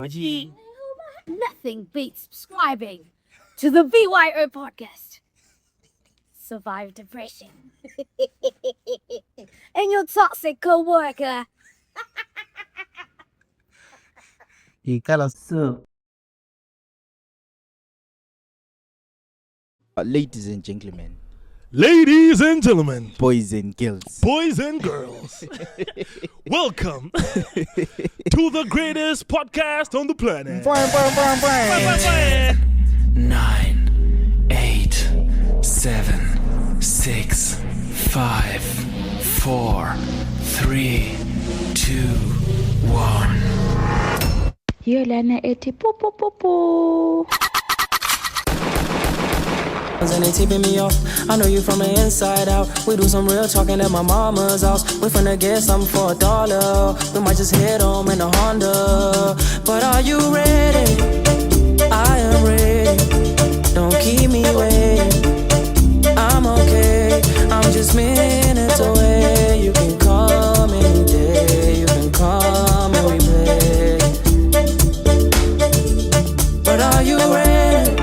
Nothing beats subscribing to the VYO podcast. Survive depression. And your toxic co-worker. Ladies and gentlemen, Ladies and gentlemen, boys and girls, boys and girls, welcome to the greatest podcast on the planet. 9, 8, 7, 6, 5, 4, 3, 2, 1. Yolana ethi po. And they tipping me off. I know you from the inside out. We do some real talking at my mama's house. We finna get something for $1. We might just hit home in a Honda. But are you ready? I am ready. Don't keep me waiting. I'm okay. I'm just minutes away. You can come any day. You can come and we play. But are you ready?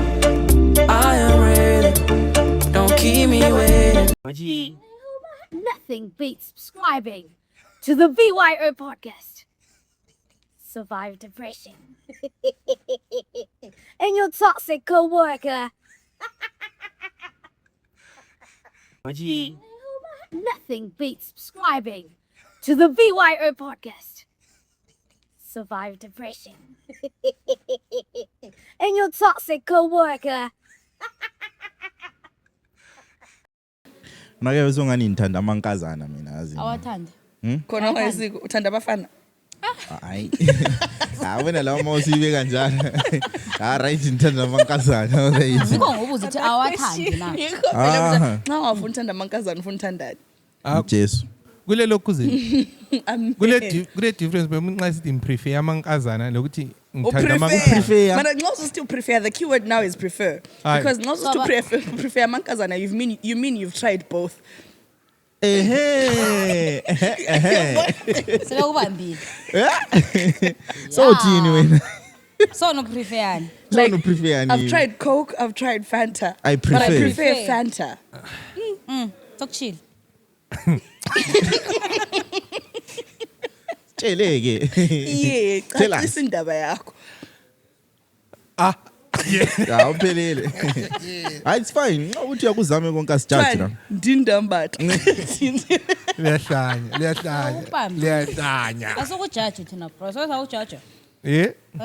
I am ready. Don't keep me waiting. Nothing beats subscribing to the VYO podcast. Survive depression. And your toxic co-worker. Nothing beats subscribing to the VYO podcast. Survive depression. And your toxic co-worker. Make uzongani ngithanda amankazana mina yazi. Awathanda. Khona ngesiko uthanda abafana. Hayi. Wena lawo mawusibe kanjalo. Right ngithanda amankazana right. Zikho ngobuza ukuthi awathandi na. Nxa ungafuna uthanda amankazana ufuna uthandani? Jesu. Kulelo kuze. Kule difference nxa sithi prefer amankazana lokuthi ngithanda Prefer. But nxa still prefer, the keyword now is prefer. Because nxa still prefer amankazana, you mean you've tried both. Sekubambile. So uthini wena? So no preferani. So no prefer ni. I've tried Coke, I've tried Fanta. I But I prefer. prefer Fanta. Sokuchill. Theleke. Yeah, Tell us. qaqisa indaba yakho. Ya uphelele. Hayi it's fine. Uthi yakuzame konke asijudge la. Ndindambatha. liyahlanya Asokujudge thina bro. Sawujudge.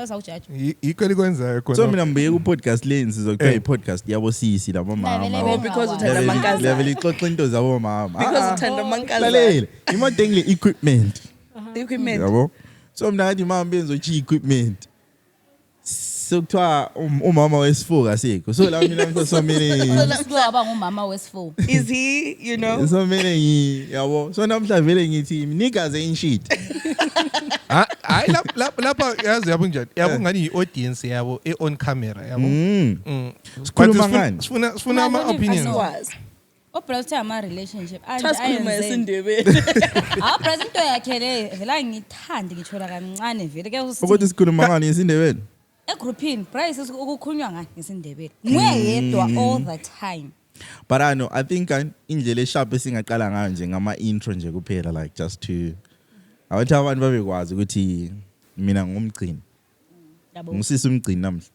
Sawujudge. yikho likwenzayo So khona mina mbeke ku podcast leni sizokuthiwa i-podcast yabo sisi labo mama. Oh, because uthanda amankazana. Level ixoxa into zabo mama. Because uthanda amankazana. Lalela. Imodenge equipment. Equipment. Yabo. So mina ngathi mama benzochi equipment. Sokuthiwa umama wesifo kasekho. So la mina ngizosomele. Sikuba ngumama wesifo. Is he, you know? Somele yabo. So namhla vele ngithi nikaze in shit. hayi lapha yazi yabo njani yabo ngani i-audience yabo on camera yabo Sikhuluma ngani? sifuna ama-opinions Was. Obra ama relationship. Thasikhuluma isindebele. Abra into yakhe le vela ngithandi ngithola kancane vele ke Ukuthi sikhuluma ngani isindebele? egroupini price ukukhulunywa ngani ngesindebele. Nguyedwa all the time. But I think indlela esharp esingaqala ngayo nje ngama intro nje kuphela like just to awuthi abantu babekwazi ukuthi mina ngumgcini. Yabo. Ngisisa umgcini namhla.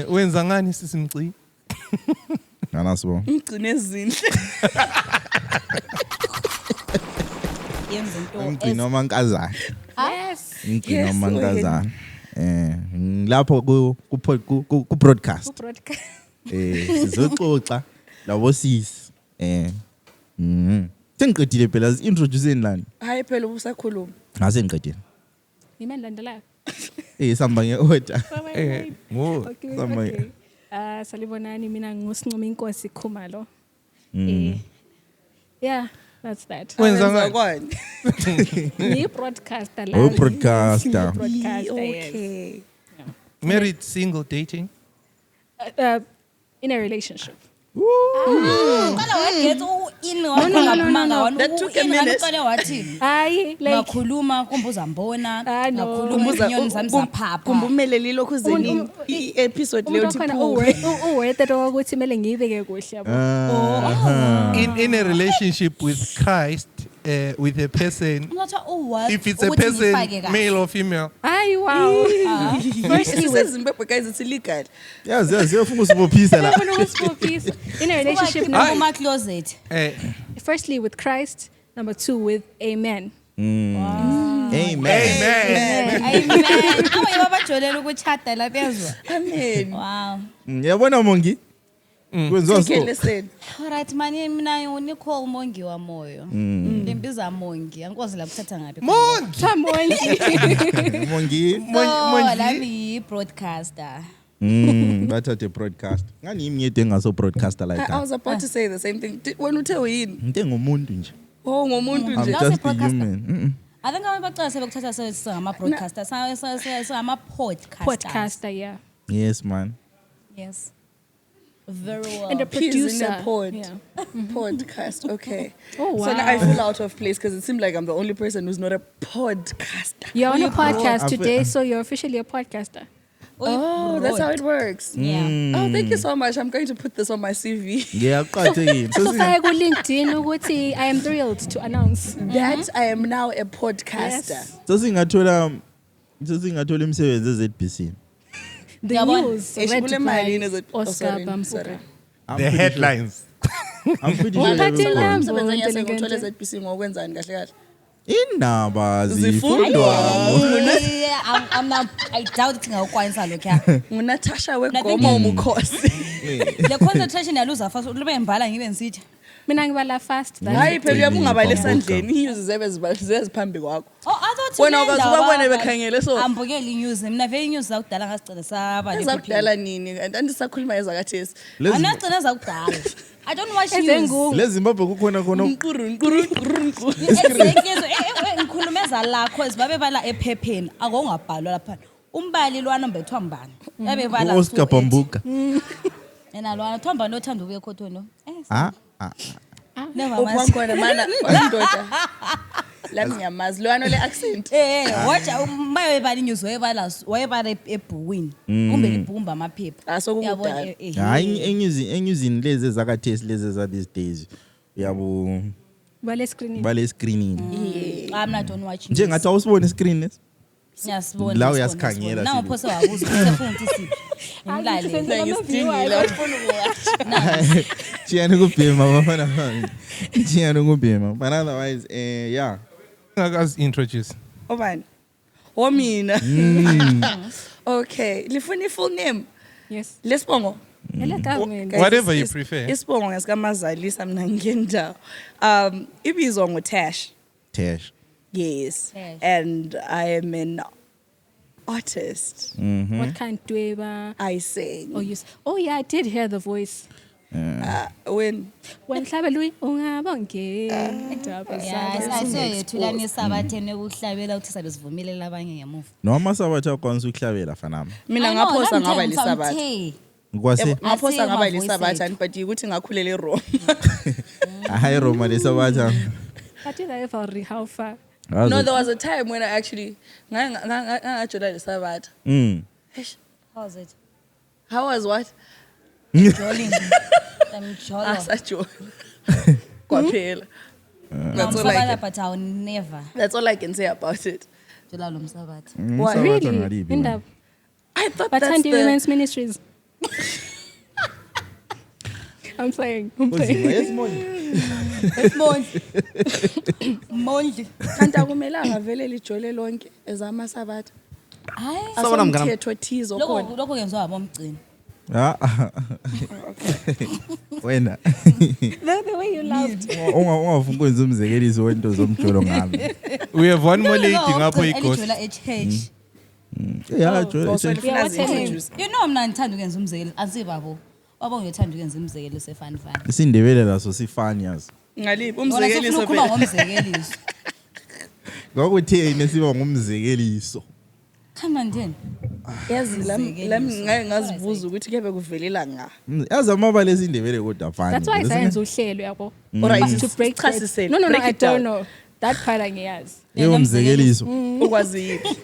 wenza ngani sisimci Nganasibo. Umgcine ezinhle. Yenza into Umgcini omankazana. Yes. Umgcini Yes, omankazana. Lapho ku broadcast. Broadcast. Sizoxoxa labo sisi. Sengiqedile phela introduce nani? Hayi phela ubusakhuluma. Ngase ngiqedile. Yimi endilandelayo. Sihamba nge-order. Okay. Salibonani mina nguSincoma Inkosi Khumalo. Yeah, that's that. wenza ngani kwani? Ngi-broadcaster la. Oh, broadcaster. Broadcaster, yes. Okay. married single dating In a relationship. Qala wagethe in waphanga That took a minute. Uqale wathi Hayi, like ngakhuluma kumbuza mbona Ah, no. ngakhuluma inyoni zami zaphapha. kumbumeleli lokhu zenini i-episode leyo umuntu thi khona uworth it ukuthi kumele ngiyibeke kuhle yabo. In a relationship with Christ, with a person, Ngathi if it's a person, male or female, Hayi wow. sisezimbabwe guys it's illegal. Yazi yofuna usibophisa la. Ufuna ukusibophisa. In a relationship Like my closet. firstly with Christ, number 2 with amen. Amen. amen. Amen. Awu yabajolela ukuchata la phezulu. Amen. Wow. Yabona Mongi? Kwenziwa Okay, so. listen. Alright manje mina uNicole Mongi wa moyo. Ngimbiza Mongi. Angikwazi la kuthatha ngapi. Someone. Mongi. So, lami broadcaster. Bathathe broadcast. Ngani imiyede engaso broadcaster like I that. was about to say the same thing. Wena uthe uyini? Into engumuntu nje. Oh ngomuntu I'm nje. Ngase just a broadcaster. human. I think abantu baqala sebekuthatha sengama broadcaster. Sama podcaster. Podcaster, yeah. Yes man. Yes. Very well. And the Peas in producer. a pod. Yeah. Podcast. Okay. Oh wow. So now I feel out of place because it seems like I'm the only person who's not a podcaster. You're on a podcast I feel- today, so you're officially a podcaster. Oh, that's how it works. Yeah. Oh, thank you so much. I'm going to put this on my CV. Yeah, qhathekile. So fake ku LinkedIn ukuthi I am thrilled to announce. That I am now a podcaster. Sesingathola imisebenzi eZBC. The Yabona. news Eh, read Shibule Malini is by it? Oh, Oscar sorry, Bampuka. sorry. The headlines. I'm pretty sure Waphathela they will call. Lambo, Umsebenzi engiyase intelligent. ngithole eZBC ngokwenzani kahle kahle. Indaba Zifundwa. I'm not I doubt ukuthi ngawukwanisa lokho. Ngunatasha weGoma umkhosi. Le concentration yaluza fast lube ngibhala ngibe ngisithi. Mina ngibala fast. that's Hayi it. phela uyabungabala Bambuka. esandleni inyuzi zeziphambi kwakho. Oh, I thought Wena ukwazi ukubabona bekhangele so. Ambukele inews. Mina vele inews zakudala ngazigcina saba Ezakudala nini? Andisakhuluma ezakathesi. Anagcina zakudala. I don't watch news. Ezengu. leZimbabwe kukhona khona Nkuru nkuru nkuru nkuru. Ngikhulumeza lakho ezibabe bala ephepheni akungabhalwa lapha. Umbali lwana mbethwa mbani. Yabe bala Oscar Bambuka. Yena lwana thomba nothanda ukuye ekhotono. Ah. Never Ukwakhona mana wandoda. Lami ngiyamazi lwana le accent. watch maye bala news wayebala ebhukwini. Kumbe libhumba amaphepha. Asokudala. Hayi enyuzini lezi ezakathesi lezi za these days. Uyabo Bale screening. bale screening. I'm not on watch. Nje ngathi awusibone screen lesi. Siyasibona. La uyasikhangela Nawo sibili. phose wabuza ufuna ukuthi siphi. Ngimlalele. Ngiyidingile awufuna ukuwacha. Chiyani kubhema bafana bami. Chiyani kubhema. But otherwise yeah. Let's introduce. Obani. Womina. Okay, lifuna full name. Yes. Lesibongo. Ele government. Guys, Whatever you is- prefer. Isibongo ngesikamaZalisa mina ngendawo. Ibizwa ngoTash. Tash. Yes. Tash. And I am an artist. What kind dweba? I sing. Oh yeah, I did hear the voice. When When Hlabelui ungabonke. Yes, ayiseyethula nesabathene ukuhlabela ukuthi sabe sivumelele abanye ngemuva. Noma sabatha kwanza ukuhlabela fanami. mina ngaphosa ngaba lisabatha. Kwase Ngaphosa ngaba Asiye lisabatha but ukuthi ngakhulela eRome. hayi Roma lesabatha. But did I ever how far? No, there was a time when I actually ngajola lisabatha. How's it? How was what? Jolling. I'm jolly. Asajola. Kwaphela. That's all I Ngizobala can. but I'll never That's all I can say about it. jola lo msabathi. Why? Really? Indaba. I thought But that's Thandi the Women's Ministries. I'm playing. Mondli. kanti akumelanga vele lijole lonke ezamasabatha. Hayi. Asomthetho thizo khona. Lokho kwenziwa abomgcini. Wena The way you laughed. ungafuna ukwenza umzekeliso wento zomjolo ngami. We have one more lady ngapho ighost. Elijola HH. Yeah, Also Joel. lifuna what's her name? zintroduce. You know mina ngithanda ukwenza umzekelo asibabo. Wabo ngithanda ukwenza umzekelo sefani fani. Isindebele laso sifani yazi. Ngaliphi Wona umzekeliso sifuna phela. ngomzekeliso. Ngakutheni siba ngumzekeliso. Come on then. yazi lami ngeke ngazibuza ukuthi kebe kuvelela nga. Yazi amabala esindebele kodwa fani. That's why sayenza uhlelo yabo. Alright, To break chasisele. No, I Break it don't down. know. That part angiyazi. Yomzekeliso. Ukwazi yiphi?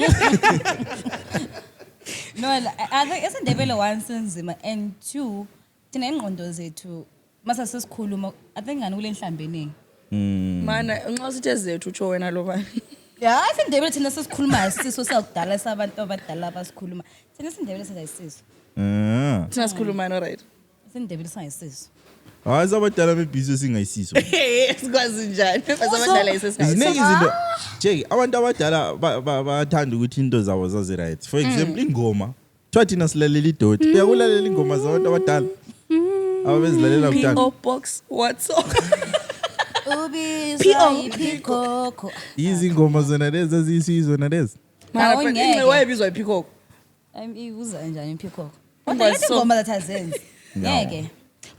No, I think esindebele one senzima and two thina ingqondo zethu mase sesikhuluma I think ngani kule nhlambeningi. Mana nxa sithi zethu utsho wena lo bani. Yeah, esindebele thina sesikhuluma isiso sakudala sabantu abadala abasikhuluma. Thina esindebele sayisiso. Thina sikhuluma no right. Esindebele sayisiso. Hayi sabadala bebhizi singayisiso. Sikwazi njani? Basabadala isesikazi. Ziningi izinto. Jake, abantu abadala bathanda ukuthi into zabo zazi right. For example, ingoma. Kuthiwa thina silalela idoti. Uyakulalela ingoma zabantu abadala. Ababezilalela kudala. PO box WhatsApp. Ubizwa iphikoko. Izingoma zona lezi ezisizwe nalezi. Mana ngeke wayebizwa iphikoko. Ibuza njani iphikoko? Kodwa lethi ingoma zathazenzi. Ngeke.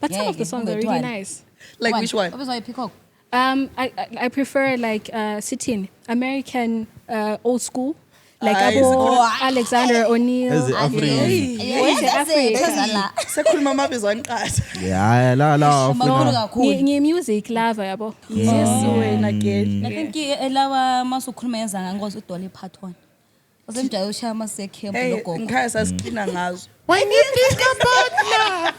But some of the songs are really nice. Like which one? Ubizwa iphikoko. I prefer like sitting American old school. Like Alexander O'Neill. As the African. Sekhuluma amabizo anqatha. Yeah, la Makhulu kakhulu. Music lover yabo. Yes wena again. I think elawa masukhuluma yenza ngangozo uDolly Parton. Usemjaya ushaya amasekhempu Hey, logogo. ngikhaya sasiqina ngazo. When you think about love,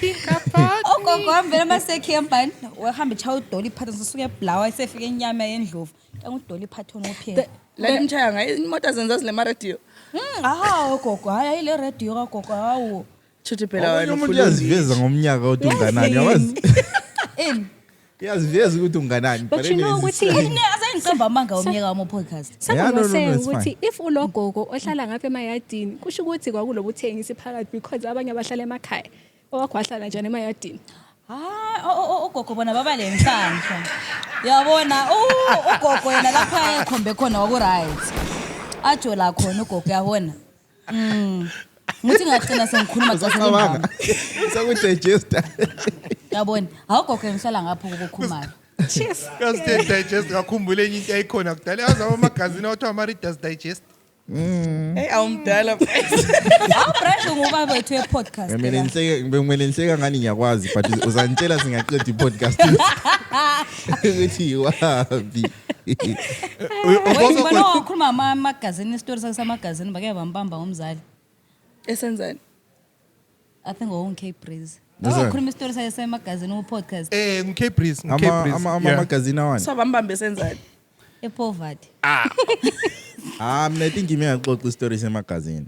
think about Ogogo hambela amasekhempu ani wahamba chaya uDolly Parton sisuke eblawa isefika enyama yendlovu. UDolly Parton uphela. La nimchaya ngayo imoto zenza sile radio. Ogogo hayi ile radio kagogo hawo. Chuthi phela wena umuntu uyaziveza ngomnyaka ukuthi unganani yawazi. In Uyaziveza ukuthi unganani. But you know what asengiqamba amanga omnyaka wamo podcast. Someone was saying it's ukuthi if ulogogo ohlala ngapha emayadini kusho ukuthi kwakulobuthengisi phakathi because abanye abahlala emakhaya owakho wahlala njani emayadini. Ugogo bona baba lenhlanhla. Yabona ugogo yena lapha ekhombe khona waku right. Ajo la khona ugogo yabona. Muthi ngagcina sengikhuluma xa Cabanga. Sakudigesta. Yabona. Awugogo ngihlala ngapha ukukhumala. Cheers. Kasi digest ngakhumbule enye into ayikhona kudala yazi amagazini awathiwa ama-Reader's Digest. Hey awumdala. Awubrand ngoba wethu e-podcast. Ngimele nihleka ngani ngiyakwazi but uzanitshela singaqeda i-podcast. Ukuthi wapi. Ubona ukhuluma amagazini stories asamagazini bake bambamba umzali. Esenzani? I think Cape Breeze. Yes, Ukhuluma stories asamagazini podcast. Ngike Breeze. Amagazini awani. Sabambambe esenzani? Epoverty. Mina think ngiyaqoqa stories emagazini.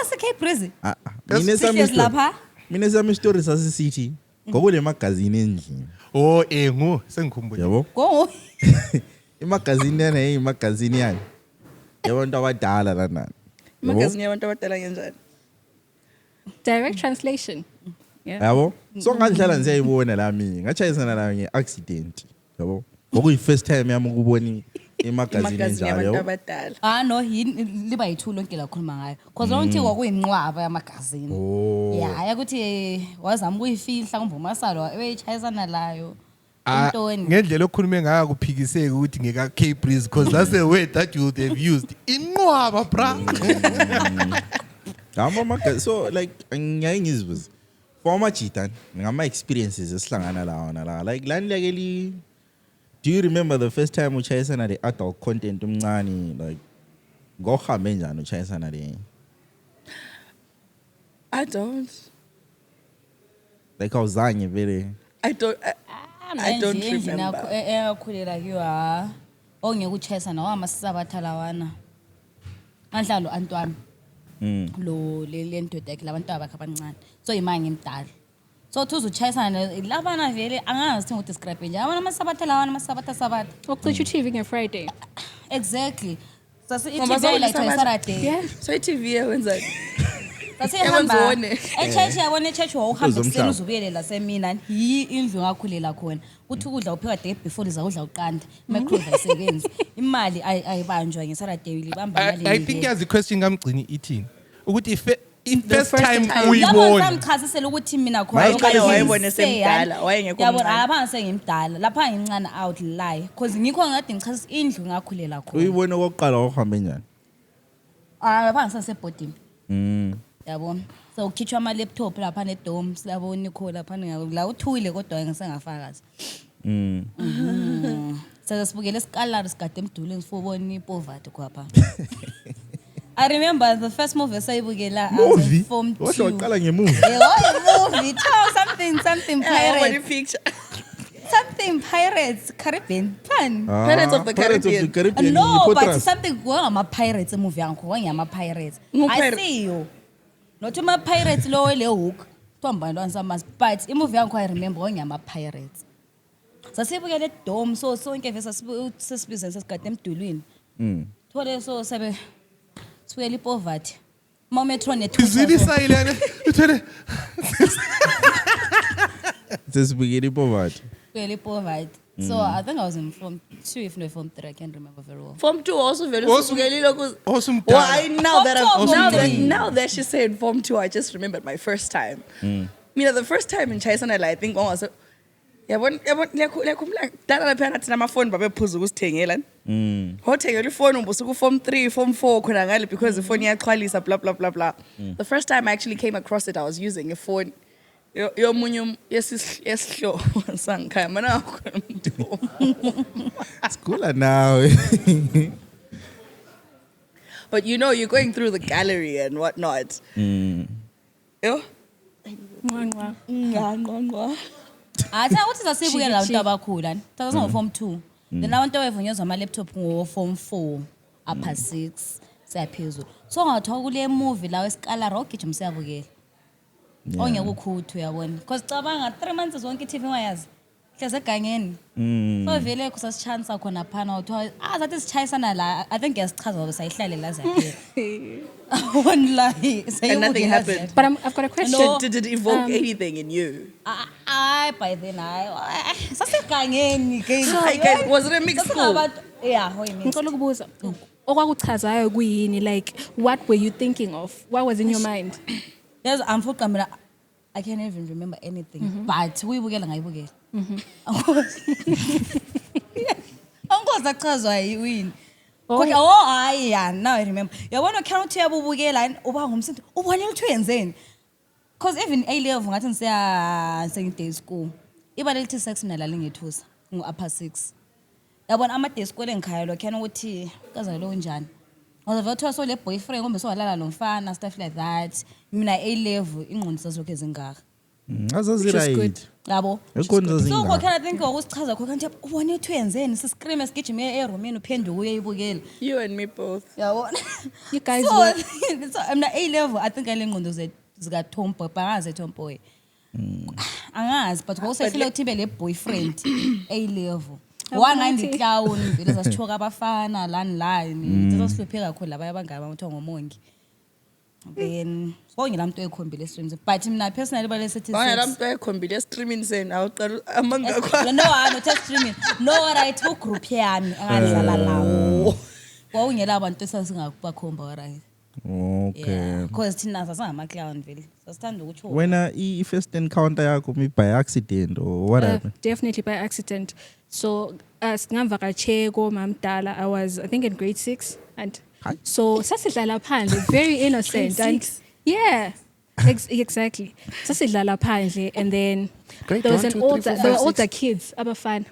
Se Cape Breeze. Mina sami stories asisithi ngokule magazini endlini. Sengikhumbule. Yabo? Go. Imagazini yana imagazini yani. Yabantu abadala lana. Magazini yabantu abadala kanjani? Direct translation. Yabo? So ngadlala ngisayibona la mina. Ngachayisana la ngeaccident. Yabo? Ngokuyi first time yami ukubona imagazini njalo. Yabantu abadala. No, liba yithu lonke la khuluma ngayo. Cause lonke kwakuyinqwaba yamagazini. Yeah, yakuthi wazama ukuyifihla ngomvumasalo ebeyitshayisana layo. Ngendlela okhulume ngayo kuphikiseke ukuthi ngeka Cape Breeze because that's a word that you would have used. Inqwaba bra. So like ngiyayizibuza. For amajita ngama experiences esihlangana la. Like lani do you remember the first time uchayisana the adult content umncane like ngohambe njani uchayisana le? I don't. Like awuzange vele. I don't remember. Ekhulela kiwa ongeke uchayisana wamasabatha lawana. Mandlalo Antwami. Lo lendoda yakhe labantu abakhe abancane. So imanga imdala. So thuza uchayisana labana vele angazi ukuthi describe nje. Abana amasabatha lawana amasabatha. Okucishe TV ngeFriday. Exactly. Sase i-TV like Saturday. Yeah. So i-TV yenzani? Sasehamba e-church yabona e-church wawuhamba ekuseni uzubuyele la semina indlu ngakhulela khona uthi ukudla upheka day before uzakudla uqanda microwave ayisebenzi imali ayibanjwa ngeSaturday libamba imali I think yazi question ngamgcini ithini ukuthi first time yabona uyibona samchasisela ukuthi mina khona Wayaqala wayebona semdala wayengekho yabona apha sengimdala lapha ngincane out lie because ngikho ngade ngichasisa indlu ngakhulela khona Uyibona okokuqala uhambe njani? apha ngisasebhodini Yabona. So ukhitshwa ama laptop lapha ne dome silabo Nicole lapha la uthule kodwa ngisengafakazi. So sibukele isikhalari sigade emdulini sifobona ipovati kwapha. I remember the first movie esayibukela Movie? Form 2. What waqala ngemovie? Movie. Something pirates. Picture. Something pirates Caribbean. Fun. Pirates of the Caribbean. No, but Potras. something ngama pirates movie yangu ngama pirates. I Pirate. see you. Not my pirates lo le hook. Tomba ntwana samas but movie yangu I remember ngama pirates. Sasibukele dome so sonke vese sesibiza sesigade emdulwini. Thole so sabe sibuyela ipovati. Mometron Izini nethu. sayilana. Uthole. Sesibukele ipovati. Sibuyela ipovati. So I think I was in Form 2 if not Form 3 I can't remember very well. Form 2 also very Awesome. Well, Awesome. now that she said Form 2, I just remembered my first time. The first time in Chaisanala, I think was dala lapha nathi namafoni babephuza ukusithengela. Hothengela ifoni ubusuku Form 3, Form 4 khona ngale because ifoni iyaqhwalisa blah blah blah blah. The first time I actually came across it, I was using a phone. Yomunye yesihlo sangikhaya mana Skula now. But you're going through the gallery and whatnot. Yo. Athi ukuthi sasibukela labantu abakhula. Thatha Form 2. Then abantu abavunyezwa ama laptop ngo Form 4 upper 6 siyaphezulu. So ngathiwa kule movie la wesikala rogijima siyabukela. Ongeke ukhuthu uyabona. Because cabanga 3 months zonke iTV wayazi. Hleze egangeni. So vele kusasichansa khona phana uthiwa zathi sichayisana la I think yasichaza ukuthi sayihlale la zaphela. Online. And nothing happened. But I've got a question. No. Did it evoke anything in you? By then sasegangeni ke. Hi guys, was it a mixed school? Yeah, what you mean? Ngicela ukubuza. Okwakuchazayo kuyini, like what were you thinking of? What was in your mind? Yes, unfortunately I can't even remember anything. But uyibukela ngayibukela. Angoza achazwa yiwini. Kodwa hayi ya now I remember. Yabona character yabubukela uba ngumsindo ubone ukuthi uyenzeni. Because even A level ngathi ngiya day school. Iba lithi sex nalala ngethusa ngo upper 6. Yabona ama day school engikhaya lo khona ukuthi kaza lo njani. Ngizothiwa so le boyfriend ngombe so walala nomfana stuff like that. Mina A level ingqondo sazokho ezingaka. Azazi right. Yabo. Ekonzo So zinga. khokhela think ukusichaza khona nje ubone ukuthi uyenzeni siscream esigijime eroomini uphenduke uyayibukela. You and me both. Yabona. You guys So, were so I'm A level I think alengqondo zika Tomboy bangaze Tomboy. Angazi but ngosefile uthi be le boyfriend A level. Wangandi clown vele sasithoka abafana line sasihlupheka kakhulu labaya bangaba uthi ngomongi. Then bonke lamuntu ekhombile streams but mina personally balesithi Lamuntu ekhombile streaming sen awuqala amanga kwa. no I'm not streaming no right ku group yami angadlala lawo wawungela abantu esasingabakhomba right. Okay. Because thina sasingama clown vele sasithanda ukutsho When first encounter yakho maybe by accident or what happened? definitely by accident. So singavakache ko mamdala I was I think in grade 6 and Hi. so sasidlala phandle very innocent Grade and 6? yeah exactly sasidlala phandle and then Grade there was 1, an 2, 3, older 4, there were 5, older kids abafana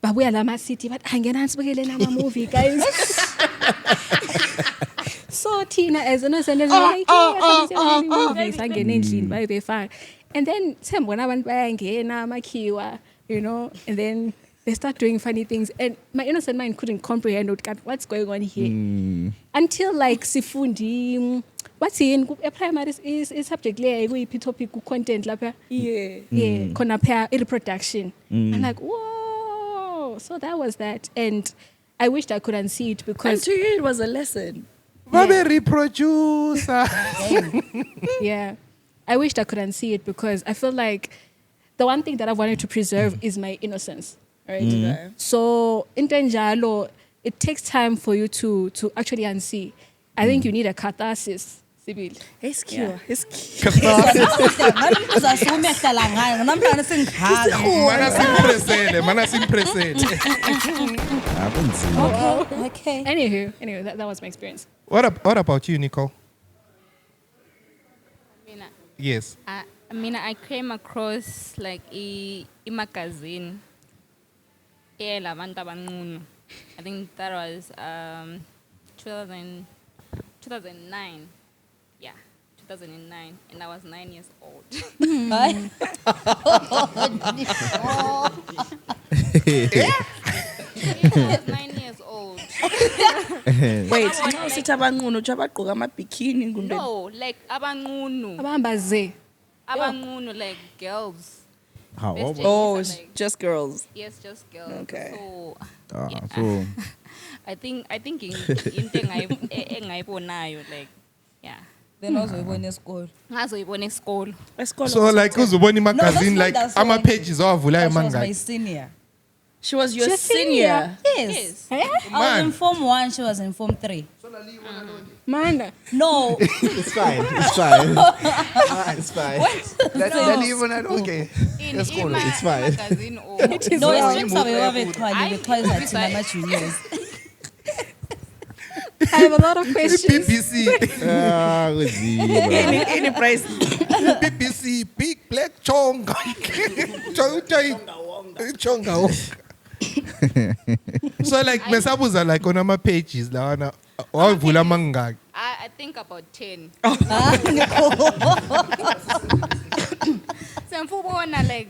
babuya lama city but angena sibukele nama movie guys. So Tina as innocent as like movies angena endlini bayebefaka and then sembona abantu bayangena amakhiwa and then they start doing funny things and my innocent mind couldn't comprehend what's going on here until like sifundi what's in primary is subject le kuyiphi topic ku content lapha yeah khona phaya reproduction. I'm like whoa, so that was that and I wished I could unsee it And because to you it was a lesson. Babe reproducer. yeah, I wished I could unsee it because I feel like the one thing that I've wanted to preserve is my innocence, right? So in Tenjalo, it takes time for you to actually unsee. I think you need a catharsis. Sibyl. Rescue. uzasume ehlala ngayo namhlanje sengikhala Mana simpresele. okay Anywho, that was my experience. What about you, Nicole? Yes. I mean, I came across like a magazine. I think that was 2009. Yeah, 2009, and I was 9 years old. I was 9 years old. Wait, no, sithi abanqunu uthi abagqoka amabikini ngundeni. No, like abanqunu. Abahamba ze. Abanqunu, like girls. How? Best Oh, James it's are like- just girls. Yes, just girls. Okay. So, So I think into engayibonayo, like, yeah. Then uzoyibona esikole. Ngazoyibona esikolo. Esikolo So like uzubona magazine not like that ama one. pages awavulayo She was my mangaki. senior. She was your She's senior. Yes. Eh? I was Man. in Form 1, she was in Form 3. Man. No. it's fine. It's fine. It's fine. Okay. It's fine. Magazine or No, it's just sabe babexhwali bexhwaliza thina ama-juniors. I have a lot of questions. BBC. Ah, kunzima. Any price. BBC big black chonga. Chonga. So like mesabuza like on ama pages lawana wavula mangaki. I think about 10. Semfubona like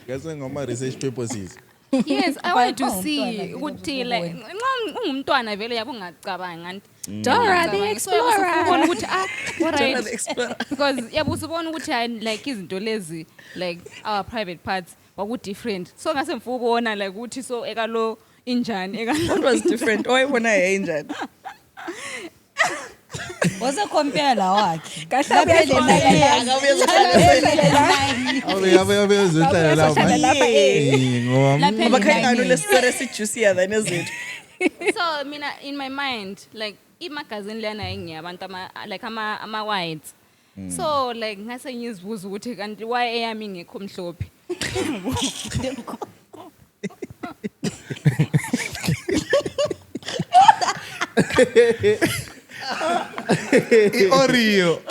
Guys, ngoma research purposes. yes, I wanted to Umntwana see vele ukuthi like nxa ungumntwana vele yabe ungacabangi anti. Dora the Explorer. Ukuthi all Dora right. the Explorer. Because yabe usubona ukuthi like izinto lezi like our private parts waku different. So ngase mfubona like ukuthi so ekalo injani ekalo. What was different? Oyibona enjani? Was a compare la wakhe. Kahle Abe uzohlala lapha. Ngoma. Ngoba khangani le story sijuicier than ezethu. So mina in my mind like imagazine lena engiyabantu like ama whites. So like ngase ngizibuza ukuthi kanti why eyami ngekho mhlophe. Oreo.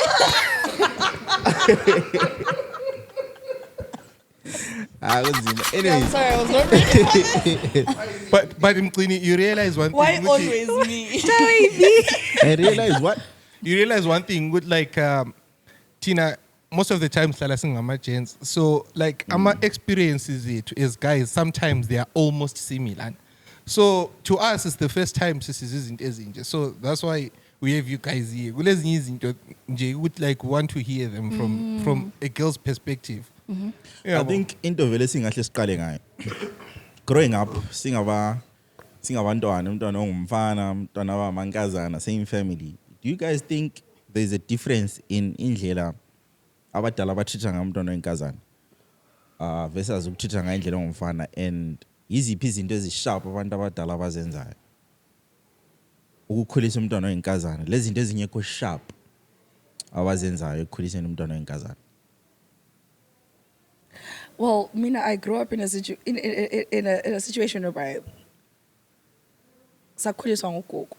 Ah, kunzima. Anyways, Sorry, I was not ready. But Mcini, you realize one Why thing. Guti, always me? I realize what? You realize one thing good like Tina most of the time sihlala singama-gents so like ama experiences yethu as guys sometimes they are almost similar. So to us it's the first time sisiza izinto ezinje. So that's why we have you guys here. Kulezinye izinto nje would like want to hear them from a girl's perspective. Yeah, I think into vele singahle siqale ngayo. Growing up singabantwana umntwana ongumfana umntwana wamankazana same family. Do you guys think there's a difference in indlela abadala abathitha ngamntwana wenkazana versus ukuthitha ngendlela ongumfana and yiziphi izinto ezisharp abantu abadala abazenzayo ukukhulisa umntwana wenkazana lezi zinto ezingekho sharp abazenzayo ekukhuliseni umntwana wenkazana? Well, Mina, I grew up in a situation whereby sakhuliswa ngugogo.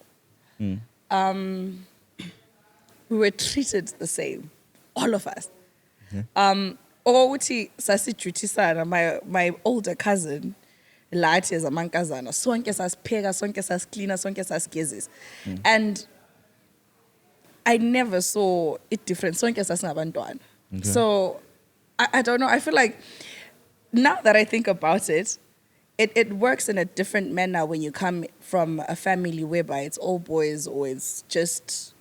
We were treated the same, all of us. Okokuthi sasijutisana, my older cousin, lathi as amankazana, sonke sasipheka, sonke sasicleana, sonke sasigezisa. And I never saw it different. Sonke sasingabantwana. So I don't know. I feel like now that I think about it, it works in a different manner when you come from a family whereby it's all boys or it's just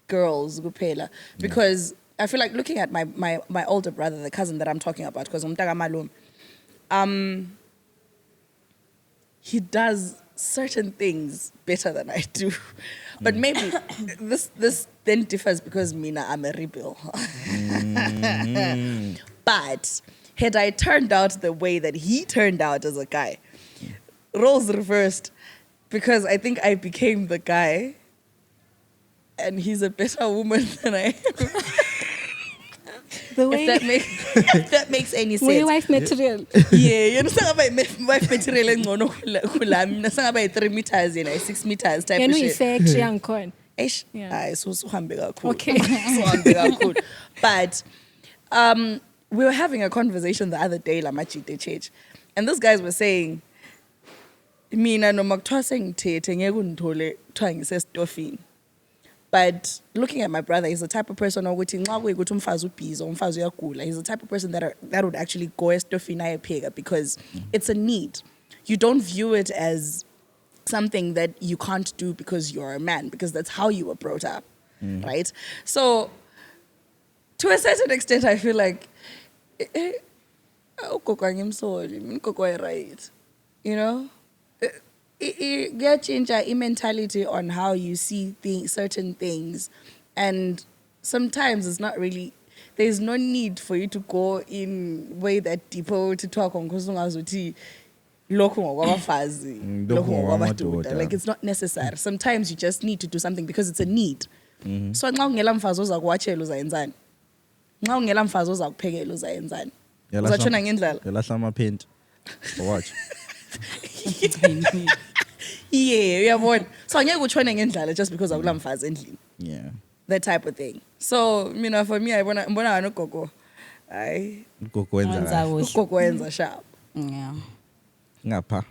girls, kuphela. Because I feel like looking at my older brother, the cousin that I'm talking about, because he does certain things better than I do. But maybe this then differs because Mina, I'm a rebel. But had I turned out the way that he turned out as a guy, roles reversed, because I think I became the guy and he's a better woman than I am. The way If that makes any sense. we wife material. Yeah, you know, wife material engcono kulami. Nasanga 3 meters and 6 meters type Can of we shit. factory and corn? Eish, Yeah. hayi so uhambe kakhulu. Okay. So uhambe kakhulu. But we were having a conversation the other day, Lamachite Church, and these guys were saying, mina noma kuthiwa sengithethe ngeke undithole kuthiwa ngisesitofini. But looking at my brother, he's the type of person ukuthi nxa kuyikuthi umfazi ubhizi umfazi uyagula, he's the type of person that would actually go esitofini ayepheka because it's a need. You don't view it as something that you can't do because you're a man, because that's how you were brought up, right? So to a certain extent, I feel like right, you know, get change a mentality on how you see certain things, and sometimes it's not really. There's no need for you to go in way that deeper to talk on because like it's not necessary. Sometimes you just need to do something because it's a need. So nxa ungela mfazi ozakuwatshela uzayenzani? Nxa ungela mfazi ozakuphekela uzayenzani? Uzatshona ngendlala? Yalahla amaphenti. Watch. Yeah, uyabona. So angeke utshone ngendlala just because akula mfazi endlini. Yeah. That type of thing. So, for me, I mbona anogogo. Hayi. Ugogo wenza. Ugogo wenza sharp. Yeah. Ngapha.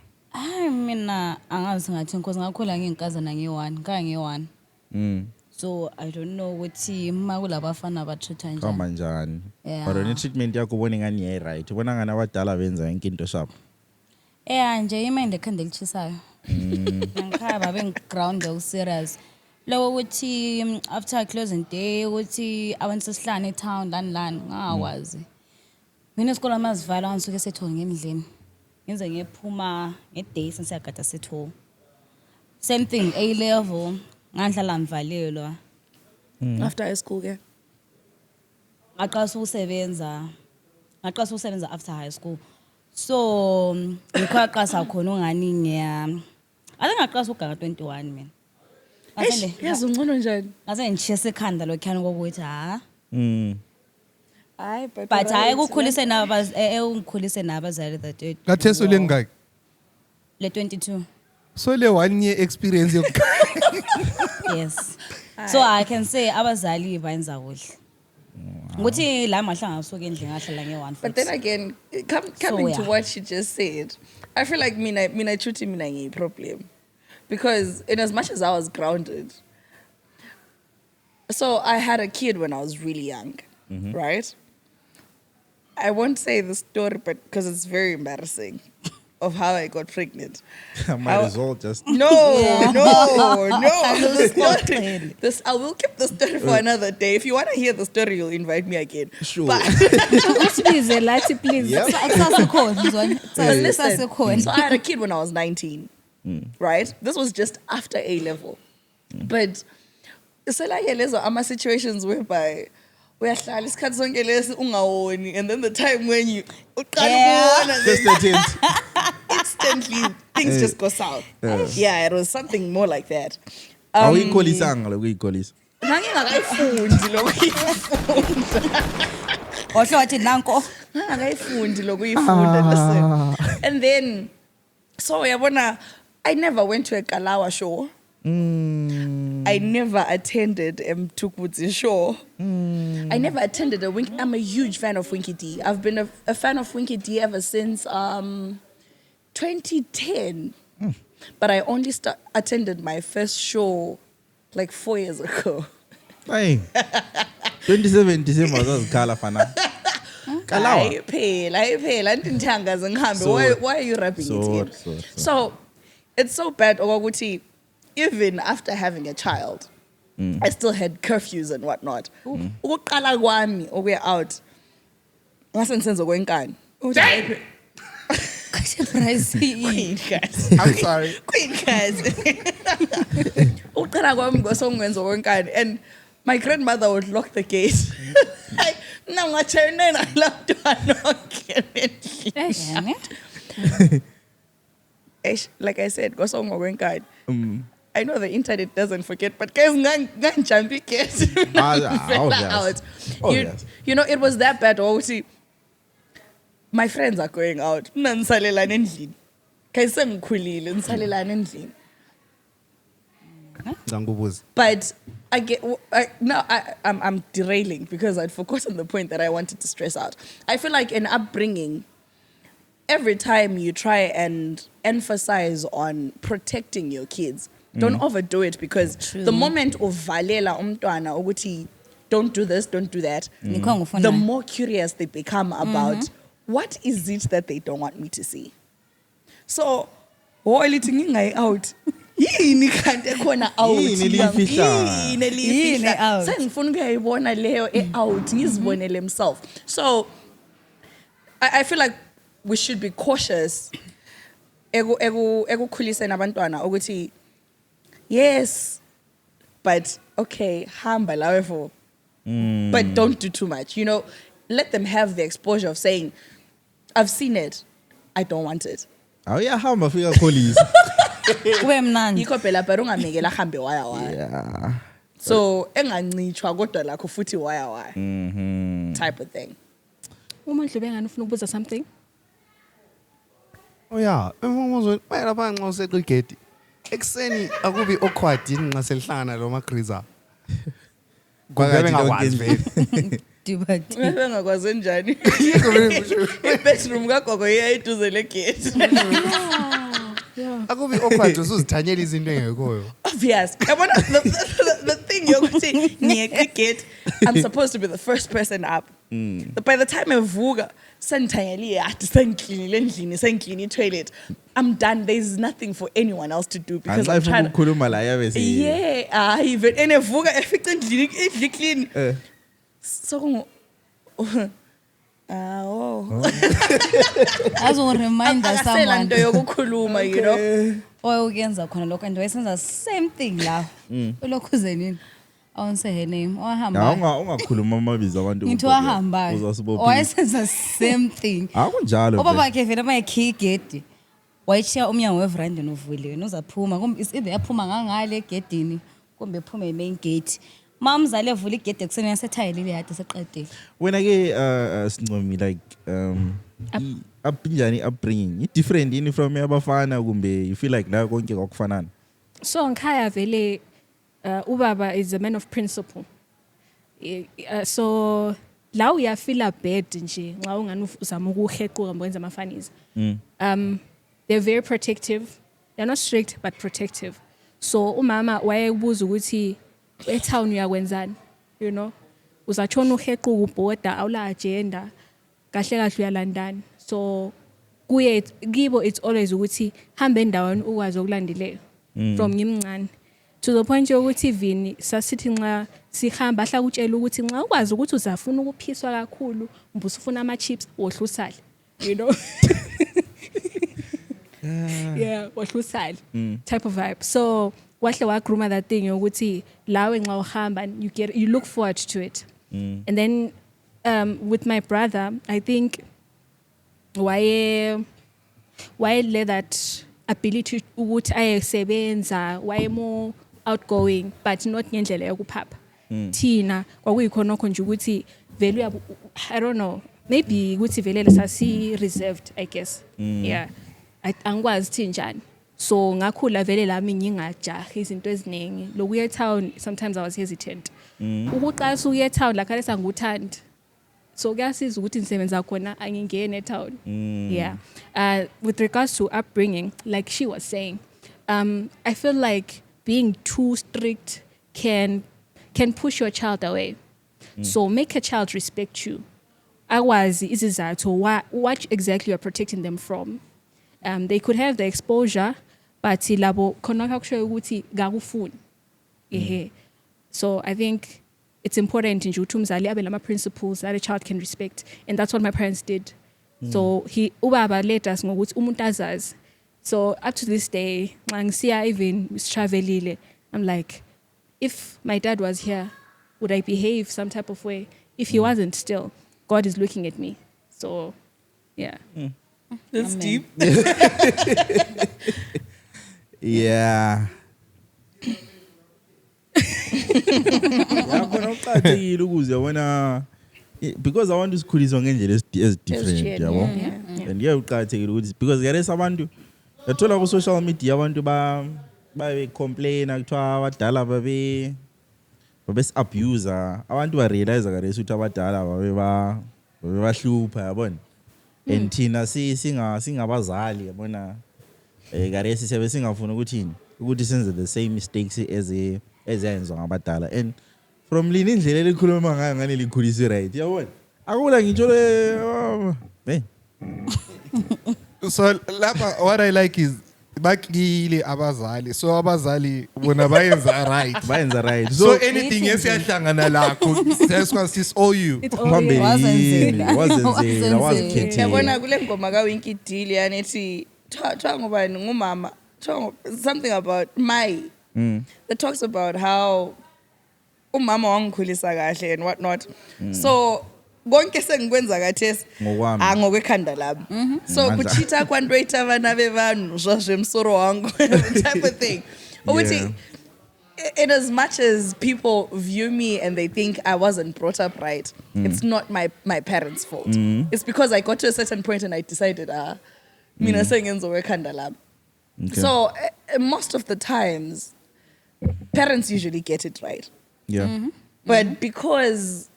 Mina angazi ngathi because ngakhula nginkazana nge1. So I don't know ukuthi makulabafana batreat njani. Kama njani. Yeah. But on treatment yakho ubona ngani yayi right. Ubona ngani abadala benza yonke into sharp. Nje imende khandle lichisayo. Ngikhaya babe ground serious. Lo ukuthi after closing day ukuthi abantu sesihlane etown lani ngakwazi. Mina isikole amazivala ngisuke setho ngendlini. Ngenze ngephuma ngeday sesiyagada setho. Same thing A level ngandlala mvalelwa. After high school ke. Ngaqasa usebenza after high school. So ngikhaqasa khona ongani ngiya. Ake ngaqasa ugaga 21 mina. Yazi ungcono njani? Ngase ngishiye sekhanda lokhana kokuthi Hayi but hayi ukukhulise ungikhulise nabazali that Katheso lengaki? Le 22. So le 1 year experience yok. Yes. So I can say abazali bayenza kuhle. Ukuthi la mahlanga asuke endlini ngahlala nge1. But then again, coming to what she just said, I feel like mina chuthi mina ngiyi problem. Because in as much as I was grounded, so I had a kid when I was really young, right? I won't say the story, but because it's very embarrassing, of how I got pregnant. I might as well just... No. This I will keep the story for another day. If you want to hear the story, you'll invite me again. Sure. But Please. Yep. listen, so I had a kid when I was 19, right? This was just after A level. But so like lezo situations whereby uyahlala isikhathi sonke lesi ungawoni, and then the time when you Just a tint. instantly things just go south. Yeah, it was something more like that. Awuyikholisanga lokuyikholisa. Ngangingakayifundi lokuyifunda. Listen. And then so uyabona, I never went to a Kalawa show. I never attended Mtukudzi show. I never attended I'm a huge fan of Winky D. I've been a fan of Winky D ever since 2010. But I only attended my first show like 4 years ago. Hey. 27 December zazikhala fana. Kalawa. Why are you rapping it here? So it's so bad ukuthi even after having a child, I still had curfews and whatnot. Ukuqala kwami okuya out. Ngase ngisenzo kwenkani. Queen guys. I'm sorry. Queen guys. Uqala kwami ngosongwenzo kwenkani, and my grandmother would lock the gate. Like, no, ngachayinena laptwana like I said, ngosongo kwenkani. I know the internet doesn't forget, but guys, nganjampi gate. Out. You know, it was that bad. See, my friends are going out. Nansalelana endlini. Kayise ngikhulile ngisalelana endlini. Zangubuzi. But I'm derailing because I'd forgotten the point that I wanted to stress out. I feel like in upbringing, every time you try and emphasize on protecting your kids, don't overdo it because the moment uvalela umntwana ukuthi don't do this, don't do that, the more curious they become about what is it that they don't want me to see. So, lithi ngingayi out. Yini kanti ekhona out? Yini eliyifihla? Yini eliyifihla? Sengifuna ukuyayibona leyo out ngizibonele himself. So I feel like we should be cautious ekukhuliseni abantwana ukuthi yes, but okay, hamba lawe for. But don't do too much. You know, let them have the exposure of saying, I've seen it, I don't want it. Oh yeah, hamba fika police. Kube mnandi. Yikho phela pero ungamekela hambe waya. Yeah. So engancishwa kodwa lakho futhi waya. Type of thing. Uma Dlube ngani ufuna ukubuza something? Oh yeah, umuzwe bayilapha nxa useqa igedi. Ekseni akubi awkward yini nxa selihlangana lo magriza. Kwabe ngakwazi vele. Dibati. Ngakwazi njani? Bedroom kagogo iyayiduze legate. Akubi awkward usuzithanyela izinto engekhoyo. Obvious. The thing yokuthi ngiyegate, I'm supposed to be the first person up. But by the time evuka sengithanyeli yathi sengicleanile endlini sengiclean toilet, I'm done. There's nothing for anyone else to do because I'm trying to ukukhuluma la yabe se. Yeah, even enevuka efica endlini endli clean. So As a reminder someone nto yokukhuluma, you know. Oyenza khona lokho and wayenza same thing la. Ulokhuze nini? I won't say her name. Ohamba. Ungakhuluma amabizo abantu. Ngithi wahamba. Wayenza same thing. Akunjalo. Ubaba ke vele mayekhi igedi. Wayishiya umnyango weveranda novuliwe nozaphuma. Kumbe isibe yaphuma ngangale egedini. Kumbe ephuma emain gate. Mamzali evula igedi ekuseni yasethayilile yade seqedile. When I get Sinomi like upbringing, it's different in from abafana kumbe you feel like la konke kwakufanana. So ngikhaya vele ubaba is a man of principle. So la uyafila bad nje nxa ungani uzama ukuhequka mbenza amafaniza. They're very protective. They're not strict but protective. So umama wayebuza ukuthi etown uyakwenzani, you know, uzachona uhequka ubhoda awula agenda kahle kahle uyalandana. So kuye kibo it's always ukuthi hambe endaweni ukwazi ukulandileyo from ngimncane to the point yokuthi vini sasithi nxa sihamba ahla kutshela ukuthi nxa ukwazi ukuthi uzafuna ukuphiswa kakhulu ubusufuna ama chips wohlusale, you know. Yeah, wohlusale type of vibe. So wahle wagruma that thing yokuthi lawe nxa uhamba you look forward to it. And then with my brother, I think why let that ability ukuthi ayesebenza, why more outgoing but not ngendlela yokuphapha. Thina kwakuyikhonokho nje ukuthi vele I don't know, maybe ukuthi vele sasi reserved, I guess. Yeah, angikwazi thi njani. So ngakhula vele lami ngingajahi izinto eziningi. Lokuya town sometimes I was hesitant. Ukuqasa ukuya town la khale sanguthandi. So kuyasiza ukuthi nisebenza khona angingene town. Yeah. With regards to upbringing, like she was saying, I feel like being too strict can push your child away. So make a child respect you. Akwazi izizathu what exactly you're protecting them from. They could have the exposure, but labo khona kakusho ukuthi ngakufuni. So I think it's important nje ukuthi umzali abe lama principles that a child can respect, and that's what my parents did. So ubaba let us ngokuthi umuntu azazi. So up to this day, ngisiya even travelile, I'm like, if my dad was here, would I behave some type of way? If he wasn't, still, God is looking at me. So, yeah. That's deep. Yeah. Because I want to school is as different, yabo. And yeah, because there is abantu yathola ku social media abantu ba complain akuthiwa abadala babe babesi-abuser abantu barealize karesi ukuthi abadala babebahlupha yabona and thina singabazali yabona karesi siyabe singafuni ukuthi senze the same mistakes eziyenzwa ngabadala and from lini indlela elikhuluma ngayo ngane likhulisi right yabona akula ngitsho So lapha what I like is bakile abazali. So abazali bona bayenza right. So anything esiyahlangana lakho that's what it's all you. phambelini wazenzela wazikhethela yabona kule ngoma ka Winky Deal yanethi twa ngobani ngumama something about my that talks about how umama wangikhulisa kahle and what not. So konke sengikwenza kathesi ngokwekhanda lami. So kuchita kwantwetha abana bebanu zwazwe msoro wangu type of thing. Ukuthi in as much as people view me and they think I wasn't brought up right, it's not my parents' fault. It's because I got to a certain point and I decided mina sengenza wekhanda lami. So most of the times parents usually get it right. Yeah. But because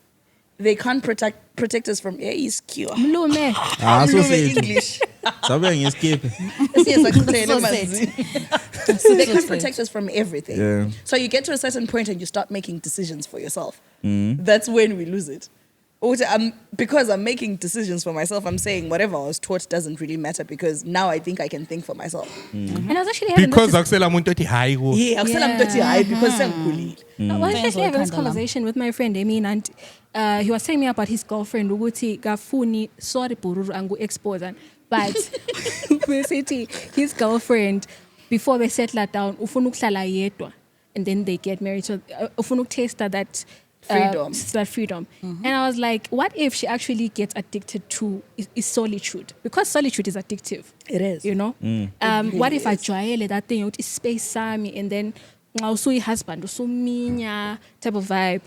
they can't protect us from iskew. Mlume. English. Sabe ngeskip. So they can't protect us from everything. Yeah. So you get to a certain point and you start making decisions for yourself. That's when we lose it. Because I'm making decisions for myself, I'm saying whatever I was taught doesn't really matter because now I think I can think for myself. And I was actually having Because akusela umuntu othi hayi wo. Yeah, because sengikhulile. I was actually having this conversation with my friend Emin, and he was telling me about his girlfriend ukuthi kafuni sorry bururu angu expose but basically his girlfriend before they settle down ufuna ukuhlala yedwa and then they get married, so ufuna ukutaste that freedom. And I was like, what if she actually gets addicted to is solitude? Because solitude is addictive. It is. You know? What if I jwayele that thing, it's space sami, and then also husband, usuminya type of vibe.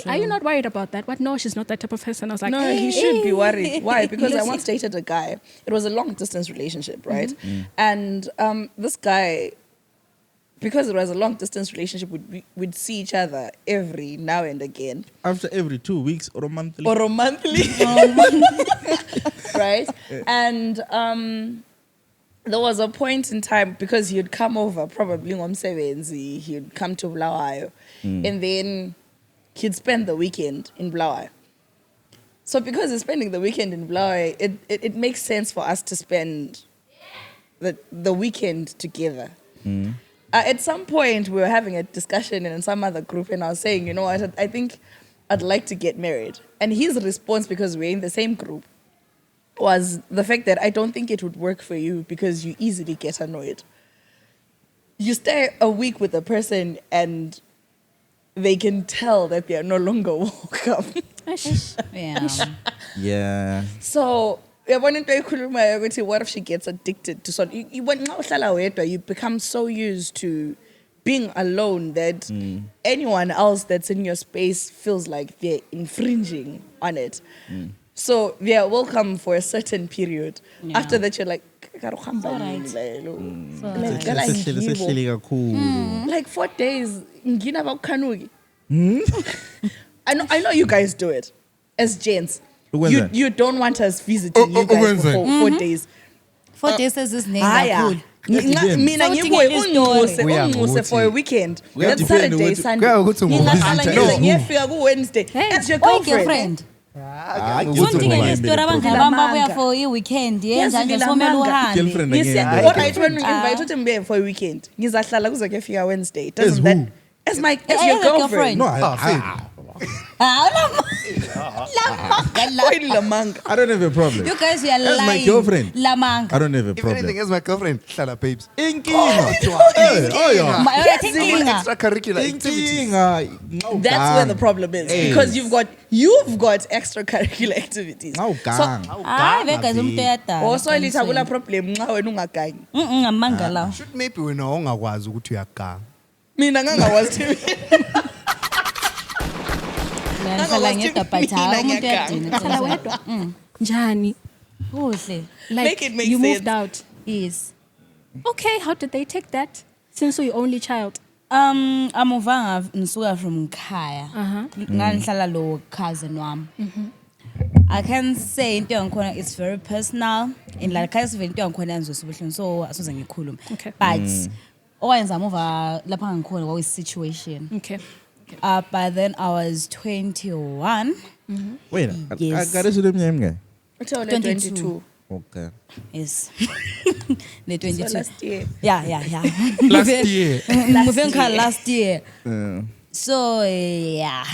Are you not worried about that? But no, she's not that type of person. I was like, no, he should be worried. Why? Because I once dated a guy. It was a long distance relationship, right? And this guy, because it was a long distance relationship, we'd see each other every now and again. After every 2 weeks or a monthly. Right? And there was a point in time because he'd come over, probably ngomsebenzi, he'd come to Bulawayo, and then he'd spend the weekend in Bulawayo. So because he's spending the weekend in Bulawayo, it makes sense for us to spend the weekend together. At some point, we were having a discussion in some other group, and I was saying, you know what, I think I'd like to get married. And his response, because we're in the same group, was the fact that I don't think it would work for you because you easily get annoyed. You stay a week with a person and they can tell that they are no longer welcome. Yeah. So, what if she gets addicted to something? You become so used to being alone that anyone else that's in your space feels like they're infringing on it. So they are welcome for a certain period. Yeah. After that, you're like, like 4 days. I know you guys do it as gents. You don't want us visiting you guys for 4 days. 4 days is this name. Mina ngibuye for a weekend. That's Saturday, Sunday. Ngiyafika ku Wednesday. As your girlfriend. For a weekend. Yes, I just want to what I told you invite him for a weekend. Ngizahlala kuze kufika Wednesday. Doesn't that as your girlfriend? No, I don't have a problem. You guys are lying. As my girlfriend. Lamang. I don't have a problem. If anything, as my girlfriend, Shala babes. Extracurricular. That's where the problem is because you've got extracurricular activities. Also, lithabula problem nxa wena ungagangi. Amangala. Should maybe wena ongakwazi ukuthi uyaganga. Mina ngangakwazi. Njani. Make it make you sense. moved out. Yes. Okay, how did they take that? Since you're only child. Amuvanga ngisuka from Khaya. Ngangihlala lo cousin wami. I can say into yangikhona it's very personal and like I say into yangikhona yanzosibuhlungu so asoze ngikhulume. Okay. But owenza amuva lapha ngikhona kwakuyi situation. Okay. By then I was 21. Wait, Yes. akaresho leminyaka emingaki? Uthe 22. Okay. Yes. The 22. So last year. Yeah. Last year. Moving last year. So yeah.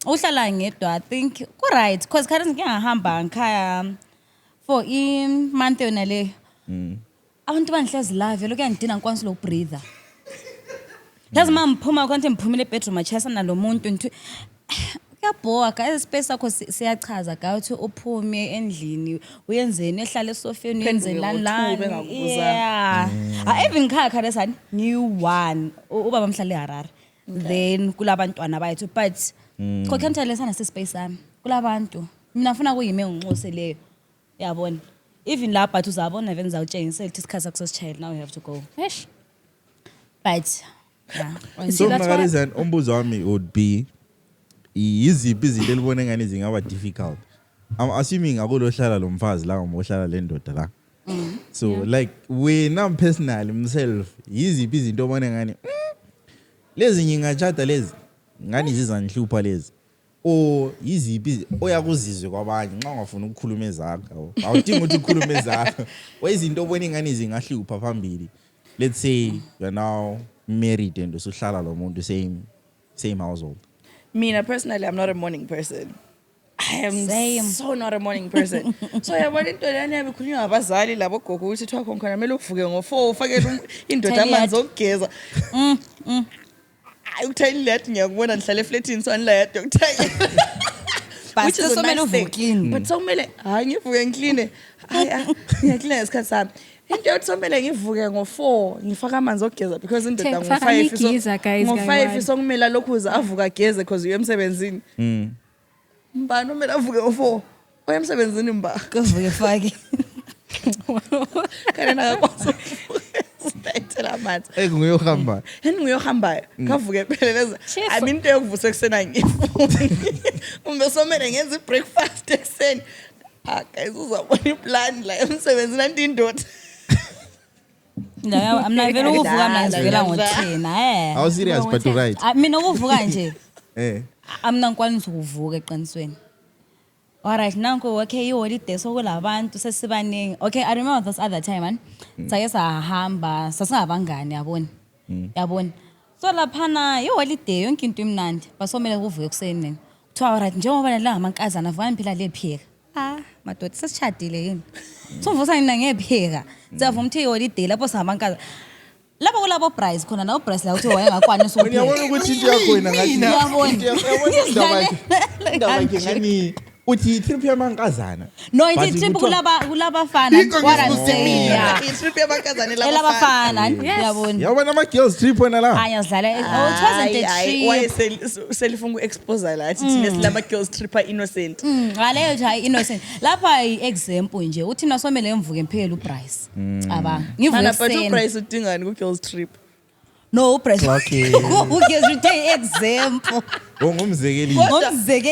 Uhlala ngedwa I think ku right because khathi ngiyahamba ngikhaya for month yona le. Abantu bangihlezi live lokho yangidina ngikwanisa lo breather. Yazi mamphuma konke mphumile ebedroom achesa nalomuntu nthi kuyabhoka guys space sakho siyachaza ga uthi uphume endlini uyenzeni ehlala esofeni uyenzeni lani yeah even khakha lesani new one ubaba mhlale eHarare then kulabantwana bayethu but kokhenta lesana space sami kulabantu mina ngifuna kuyime nginxose leyo yabona even la but uzabona even zawutshengisa ukuthi isikhathi sakho sesichayela now you have to go Eish. but yeah So that's why- Magarizan, umbuzo wami would be yiziphi izinto elibone ngani zingaba difficult. I'm assuming akulohlala lo mfazi la ngomohlala le ndoda la. So like wena personally myself yiziphi izinto obone ngani lezi ngingachata lezi ngani zizanhlupha lezi o yiziphi oyakuzizwe kwabanye nxa ungafuna ukukhuluma ezakho awudingi ukuthi ukhulume ezakho wezinto obone ngani zingahlupha phambili. Let's say you're now married and usuhlala lo muntu same household. Mina personally, I'm not a morning person. I am Same. so not a morning person. So yabona into lana yami khulunywa ngabazali labo gogo ukuthi thwa khona kumele uvuke ngo4 ufake indoda amanzi okugeza. Ay uthayini let ngiyakubona nihlale eflatini so anila yokuthayini. Which is so a many nice thing. uvukile. But so kumele hayi ngivuke ngiclean. Hayi ngiyaclean isikhathi sami. Into yokuthi kumele ngivuke ngo4 ngifaka amanzi okugeza because indoda Faka ngo5 igiza, guys, ngo5 kayi-one. so kumele lokhuza avuka ageze because uye emsebenzini. Mbani umele avuke ngo4 oya emsebenzini mba kuvuke faki kana nakakwazi ukuthetha amanzi Nguyohamba. yini ngiyohambayo kavuke phela leza Chef. I mean into yokuvusa eksena ngiyifunga umbe somele ngenza ibreakfast ekseni guys uzabona iplan la emsebenzini anti indoda mina vele ukuvuka mina ngivela ngo10 How serious but to right. mina ukuvuka nje Eh. ngikwanisa ukuvuka eqinisweni. Alright nanko okay iholiday so kulabantu sesibaningi. Okay I remember this other time man. Saye sahamba sasingabangani yabona. So laphana iholiday yonke into imnandi basomele ukuvuka ekseni. Kuthiwa alright njengoba la ngamankazana vuka phela lephika. Madoda sesishadile yini. So mvusa mina ngephika. Siyavuma ukuthi iholiday lapho sabankazana. Lapho kulabo prize khona nawo prize la uthi wayengakwanisa ukuphila. Uyabona ukuthi into yakho wena ngathi Ngiyabona. indaba yakhe ngani uthi trip yamankazana. No, But it's trip kuthiwa- kulabafana. What I'm saying. Yeah. itrip yabankazana Elabafana, yabona. Yabona ama girls trip wena la. Aya sidlala. Oh, it wasn't a why trip. selifunga expose la athi thina silama girls trip innocent Ngaleyo nje hayi innocent. Lapha i-example nje uthi nasomele emvuke mphela uBryce. Aba. Ngivuke mana but ekseni. uprice udingani ku girls trip No, uBryce. Okay. Ukeze uthe example. Ngomzekeli.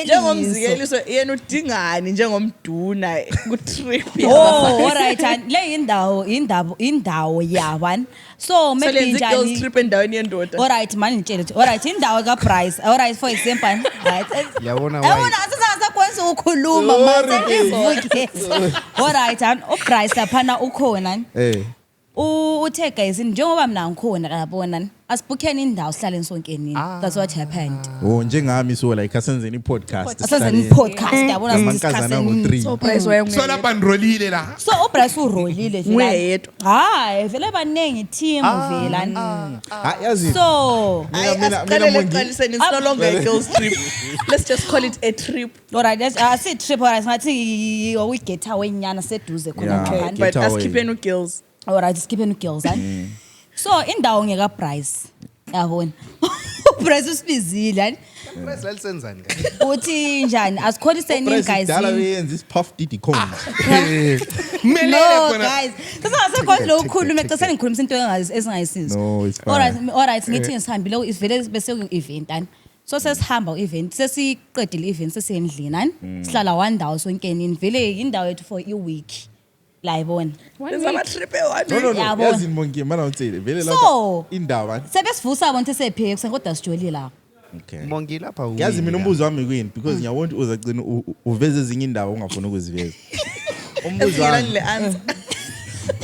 njengomzikeliso yena udingani njengomduna ku trip Oh, alright. Le indawo yaban. So maybe lenza girls njani. trip endaweni yendoda Alright man ngitshela ukuthi alright indawo kaBryce. Alright for example, right? Yabona Yabona why? asisakwenza ukukhuluma manje ngivukisa. Alright, uBryce laphana ukhona. Uthe guys njengoba mina ngikhona yabona asibukheni indawo sihlale sonke nini. That's what happened. Oh njengami so like asenzeni podcast. Asenzeni podcast yabona Amankazana ngo3. so price waye So lapha nirolile la. So uBryce urolile nje. Nguyedwa. Hayi vele banengi team vela. Yazi. So asiqalele eqaliseni it's no longer a girls trip let's just call it a trip alright asi trip alright ngathi we get away nyana seduze khona Yeah. ngaphandle. Get but away. askipheni girls Alright, skipping girls, So indawo ngeka price. Yabona. uBryce usibizile yani. Press lalisenzani uthi njani asikholiseni Press guys idala beyenza isipuff didi cone. no guys sasengasekho lo ukhulume xa ngikhulumisa into ezingayisizo No, it's fine. alright ngithi ngisihambile ivele bese ku-event ani so sesihamba u-event sesiqedile i-event sesiyendlini ani sihlala one ndawo sonkenini vele indawo yethu for i-week la yibona There's a trip one. No. Yabona. Yazi Mongi mana utsele. Vele So- lapha indaba. sebesivusa bonke sepheke kuseni kodwa sijolile la Okay. Mongi lapha Yazi mina umbuzo wami kuyini because ngiyawona ukuthi uzagcina uveze ezinye indawo ongafuni ukuziveza. Umbuzo wami. Le answer.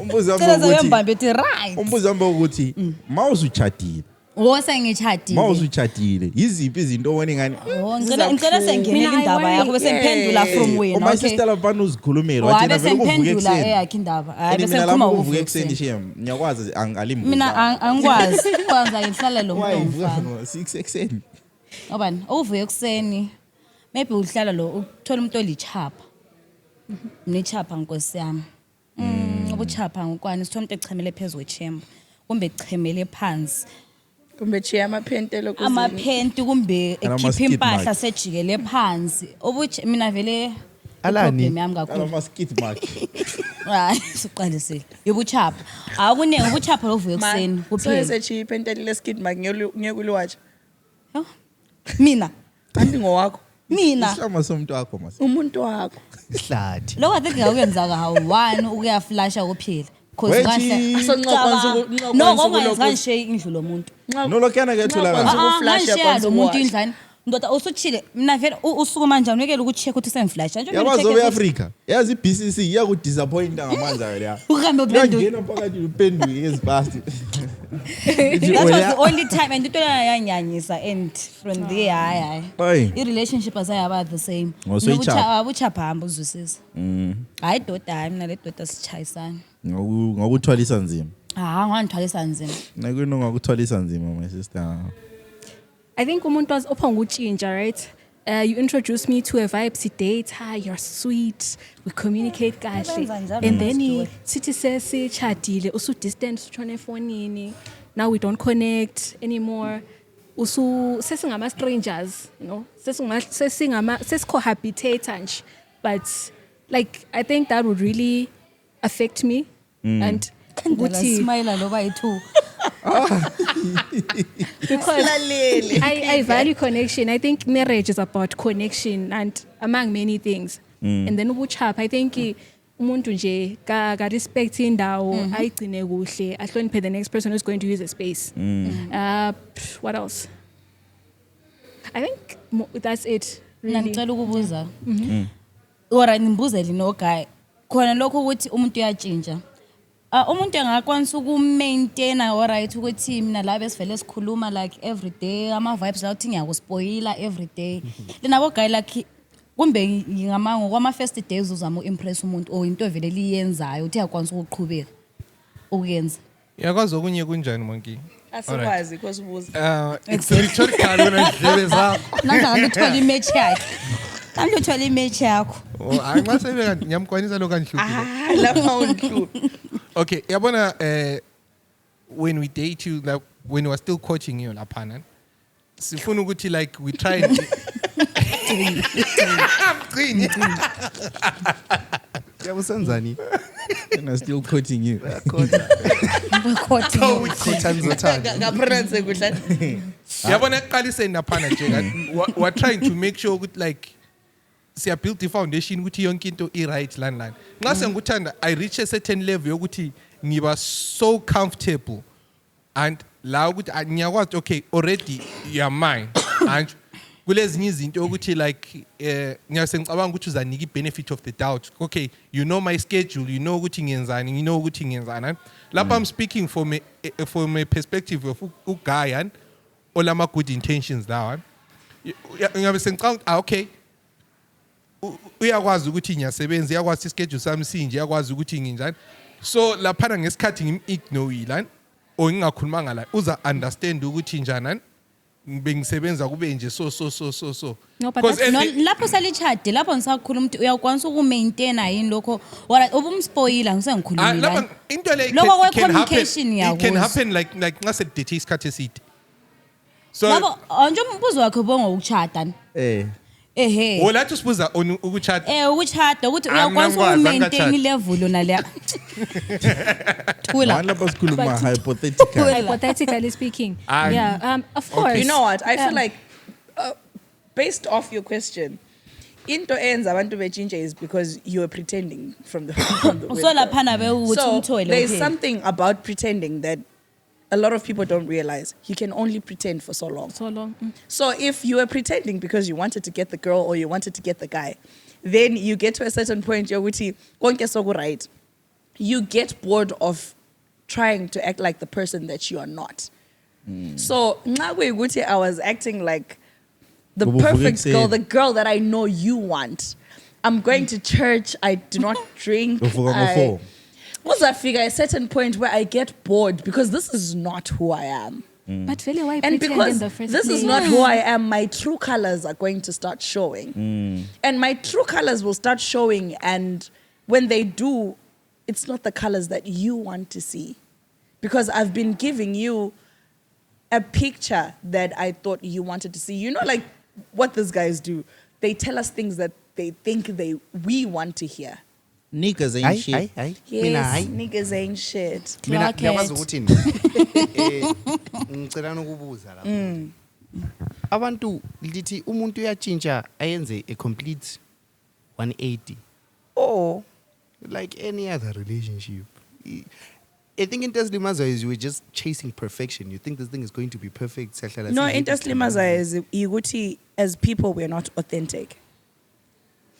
Umbuzo cela wami ukuthi zoyembambe ethi right umbuzo wami ukuthi mawusuchadile wosengitshadile mawusuchadile yiziphi izinto obona ngani ngicela sengenele Mina, I indaba worry. yakho bese ngiphendula from wena uma okay sister lapha uzikhulumela hayi wathina bese vele uvuka ngiphendula ekseni eyakhe indaba hayi bese mina ngikhuluma lapho uvuka uvuka ekseni ekseni shem ngiyakwazi angalimbuza mina angikwazi kwanza ngihlala lo muntu ongifana 6 ekseni obani uvuka ekseni maybe uhlala lo uthola umuntu olichapha nichapha nkosi yami ubuchapha ngokwani sithola umuntu echemele phezulu kwechemba kumbe echemele phansi Kumbe chiya amaphentelo kuzini. amaphenti kumbe Ala ekhipha ma-skid impahla mark. sejikele phansi mina vele Alani? iproblem yami kakhulu ama skit mark hayi siqalisile yobuchapha akuningi ubuchapha lovuka ekseni So kuphela esechi iphentelo leskid mark ngiyekuliwatch. Yo, mina Kanti ngowakho. mina ihlama somuntu wakho mas Umuntu wakho. Ihlathi. lokho I think ngakwenza ka1 ukuyaflasha kuphela cause Wethi. kahle Asonqokwenza uku- no unqokwenza ngokungenza ukulokhu. kangishiye indlu lo muntu nolokana ke thola Nxa ukuflasha ngishiya kwanza lo muntu ukuwasha. indlani ndoda usuchile mina vele usuku manje unikele ukuthi ukuthi sengiflasha yabazi obe Africa yazi iBCC iyaku disappointa ngamanza leya uhambe uphendule ngena phakathi uphenduke ezibhasti that was the only time and into yanyanyisa and from there hayi Oy. i-relationship asayaba the same Ngosoyichapha. abuchapha hamba uzwisisa hayi doda hayi mina le doda sichayisana ngokuthwalisa nzima ngangithwalisa nzima nakuno ngokuthwalisa nzima my sister I think umuntu was upon uchinja, right? You introduced me to a vibes date. Hi, you're sweet. We communicate kahle. And then sithi sesichadile usu distance utshone efonini. Now we don't connect anymore. Usu sesingama strangers, you know. Sescohabitate nje. But like I think that would really affect me and smile lo bayithu because I value connection. I think marriage is about connection and among many things. And then ubuchapha I think umuntu nje ka respect indawo ayigcine kuhle ahloniphe the next person who's going to use the space. What else? I think that's it. Really. ngicela ukubuza ora nimbuzeli no guy khona lokho ukuthi umuntu uyatshintsha umuntu engakwanisa ukumaintain alright ukuthi mina la besivele sikhuluma like every day ama vibes la uthi ngiyakuspoila every day lenabo guy like kumbe ngingamango kwama first days uzama uimpress umuntu or into vele liyenzayo uthi yakwanisa ukuqhubeka ukuyenza Yakwazi okunye kunjani Mongi? Asikwazi kwasibuza. It's rhetorical wena ndlebe zakho. nanga ngithola imatch yakhe kanti uthola imatch yakho Hayi nxa sebe kanti ngiyamkwanisa lo kanhluphi. Lapha unhluphi. Okay, yabona when we date you like when we were still coaching you laphana. Sifuna ukuthi like we try and Yabusenzani? and I still quoting you Ngapronounce kuhle. yabona eqaliseni laphana nje we're trying to make sure ukuthi like siya build the foundation ukuthi yonke into I right lana nxa sengikuthanda I reach a certain level yokuthi ngiba so comfortable and la ukuthi ngiyakwazi okay already you are mine and kulezinye izinto ukuthi like ngiyasengicabanga ukuthi uzanika benefit of the doubt okay you know my schedule you know ukuthi ngiyenzani you know ukuthi ngiyenzana lapha I'm speaking from a perspective of uguy and olama good intentions lawa ngiyabe sengicabanga okay uyakwazi ukuthi ngiyasebenza uyakwazi ischedule sami sinje uyakwazi ukuthi nginjani so laphana ngesikhathi ngimignore or ngingakhulumanga la uza understand ukuthi njani bengisebenza kube nje so No, but because lapho salichade lapho ngisakhuluma umuntu uyakwanisa ukumaintain yini lokho ubumspoila ngisengikhulumile lapha into le lokho it can communication happen, it can yakho happen like nxa sedate isikhathi eside So Yabo anje umbuzo wakhe bongokuchata. Ehe. olathi usibuza ukuchat Ukuchata ukuthi Ah, uyakwazi ngingakwazi, ukumaintain angikachati. level naleya. Thula. Lapha sikhuluma hypothetical. Hypothetically speaking. Of course. You know what? I Uh, feel like, based off your question, into ends abantu bechinja is because you were pretending from the So laphana be ukuthi So umthole there's okay. something about pretending that a lot of people don't realize. You can only pretend for so long. So long. So if you were pretending because you wanted to get the girl or you wanted to get the guy, then you get to a certain point, yokuthi konke soku-right. You get bored of trying to act like the person that you are not. So nxa kuyikuthi I was acting like the perfect girl, the girl that I know you want. I'm going to church. I do not drink. Kuzafika a certain point where I get bored because this is not who I am. But really, why And pretend in because the first this is place? not who I am, my true colors are going to start showing. And my true colors will start showing. And when they do, it's not the colors that you want to see. Because I've been giving you a picture that I thought you wanted to see. You know, like what these guys do. They tell us things that they think we want to hear. Niggas ain't shit. Yes, niggas ain't shit. Mina ngiyabaza ukuthi ngicela ukubuza lapha. Abantu lithi umuntu uyatshintsha ayenze a complete 180 or like any other relationship. I think into eslimaza is you were just chasing perfection. You think this thing is going to be perfect. No, into eslimaza is iguti as people we're not authentic.